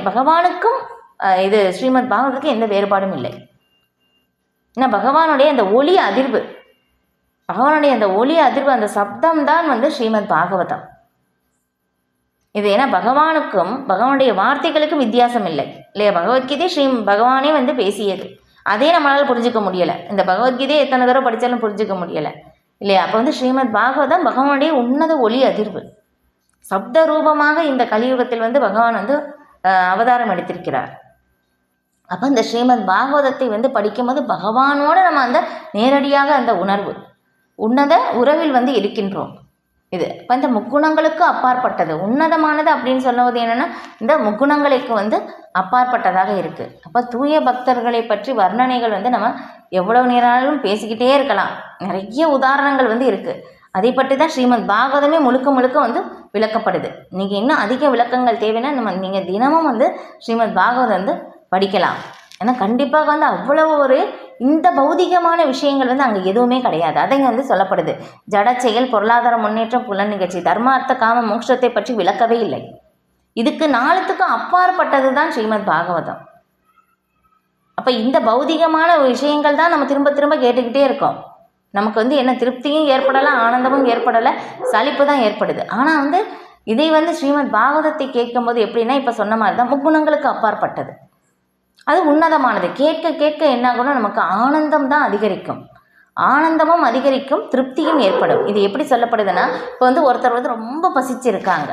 பகவானுக்கும் இது ஸ்ரீமத் பாகவதத்துக்கு எந்த வேறுபாடும் இல்லை. ஏன்னா பகவானுடைய அந்த ஒளி அதிர்வு, அந்த சப்தம் தான் வந்து ஸ்ரீமத் பாகவதம். இது ஏன்னா பகவானுக்கும் பகவானுடைய வார்த்தைகளுக்கும் வித்தியாசம் இல்லை இல்லையா. பகவத்கீதை பகவானே வந்து பேசியது, அதே நம்மளால் புரிஞ்சிக்க முடியலை. இந்த பகவத்கீதையை எத்தனை தடவை படித்தாலும் புரிஞ்சிக்க முடியலை இல்லையா. அப்போ வந்து ஸ்ரீமத் பாகவதம் பகவானுடைய உன்னத ஒளி அதிர்வு, சப்த ரூபமாக இந்த கலியுகத்தில் வந்து பகவான் வந்து அவதாரம் எடுத்திருக்கிறார். அப்போ இந்த ஸ்ரீமத் பாகவதத்தை வந்து படிக்கும்போது பகவானோடு நம்ம அந்த நேரடியாக அந்த உன்னத உறவில் வந்து இருக்கின்றோம். இது இப்போ இந்த முக்குணங்களுக்கு அப்பாற்பட்டது, உன்னதமானது அப்படின்னு சொல்லுவது என்னென்னா இந்த முக்குணங்களுக்கு வந்து அப்பாற்பட்டதாக இருக்குது. அப்போ தூய பக்தர்களை பற்றி வர்ணனைகள் வந்து நம்ம எவ்வளவு நேரம் பேசிக்கிட்டே இருக்கலாம். நிறைய உதாரணங்கள் வந்து இருக்குது. அதை பற்றி தான் ஸ்ரீமத் பாகவதமே முழுக்க வந்து விளக்கப்படுது. நீங்கள் இன்னும் அதிக விளக்கங்கள் தேவைன்னா நீங்கள் தினமும் வந்து ஸ்ரீமத் பாகவதம் வந்து படிக்கலாம். ஏன்னா கண்டிப்பாக வந்து அவ்வளவு இந்த பௌதிகமான விஷயங்கள் வந்து அங்கே எதுவுமே கிடையாது. அதை வந்து சொல்லப்படுது. ஜட செயல், பொருளாதார முன்னேற்றம், புலன் நிகழ்ச்சி, தர்மார்த்த காம மோட்சத்தை பற்றி விளக்கவே இல்லை. இதுக்கு நாளத்துக்கும் அப்பாற்பட்டது தான் ஸ்ரீமத் பாகவதம். அப்போ இந்த பௌதிகமான விஷயங்கள் தான் நம்ம திரும்ப திரும்ப கேட்டுக்கிட்டே இருக்கோம். நமக்கு வந்து என்ன திருப்தியும் ஏற்படலை, ஆனந்தமும் ஏற்படலை, சலிப்பு தான் ஏற்படுது. ஆனால் வந்து இதை வந்து ஸ்ரீமத் பாகவதத்தை கேட்கும்போது எப்படின்னா இப்போ சொன்ன மாதிரி தான் முக்குணங்களுக்கு அப்பாற்பட்டது, அது உன்னதமானது. கேட்க கேட்க என்ன ஆகும்னா நமக்கு ஆனந்தம் தான் அதிகரிக்கும், ஆனந்தமும் அதிகரிக்கும், திருப்தியும் ஏற்படும். இது எப்படி சொல்லப்படுதுன்னா இப்போ வந்து ஒருத்தர் வந்து ரொம்ப பசிச்சு இருக்காங்க,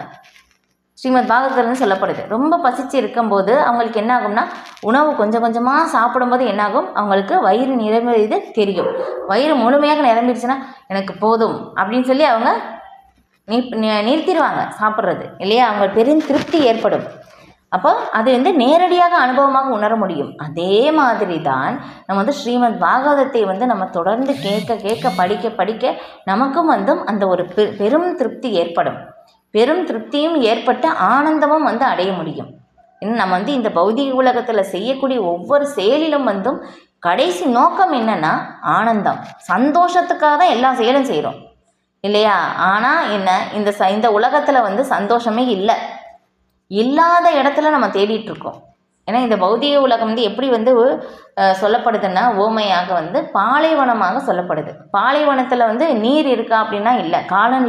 ஸ்ரீமத் பாகவதத்தில் சொல்லப்படுது. ரொம்ப பசிச்சு இருக்கும்போது அவங்களுக்கு என்ன ஆகும்னா உணவு கொஞ்சம் கொஞ்சமாக சாப்பிடும்போது என்னாகும், அவங்களுக்கு வயிறு நிரம்பியது தெரியும். வயிறு முழுமையாக நிரம்பிடுச்சுன்னா எனக்கு போதும் அப்படின்னு சொல்லி அவங்க நிறுத்திடுவாங்க சாப்பிட்றது இல்லையா. அவங்க பெரும் திருப்தி ஏற்படும். அப்போ அது வந்து நேரடியாக அனுபவமாக உணர முடியும். அதே மாதிரி தான் நம்ம வந்து ஸ்ரீமத் பாகவதத்தை வந்து நம்ம தொடர்ந்து கேட்க கேட்க படிக்க படிக்க நமக்கும் வந்து அந்த ஒரு பெரும் திருப்தி ஏற்படும். பெரும் திருப்தியும் ஏற்பட்டு ஆனந்தமும் வந்து அடைய முடியும். இன்னும் நம்ம வந்து இந்த பௌதிக உலகத்தில் செய்யக்கூடிய ஒவ்வொரு செயலிலும் வந்தும் கடைசி நோக்கம் என்னன்னா ஆனந்தம், சந்தோஷத்துக்காக தான் எல்லா செயலும் செய்கிறோம் இல்லையா. ஆனால் என்ன இந்த உலகத்தில் வந்து சந்தோஷமே இல்லை, இல்லாத இடத்துல நம்ம தேடிட்டு இருக்கோம். ஏன்னா இந்த பௌதிக உலகம் வந்து எப்படி வந்து சொல்லப்படுதுன்னா ஓமையாக வந்து பாலைவனமாக சொல்லப்படுது. பாலைவனத்தில் வந்து நீர் இருக்கா அப்படின்னா இல்லை, காலநிலை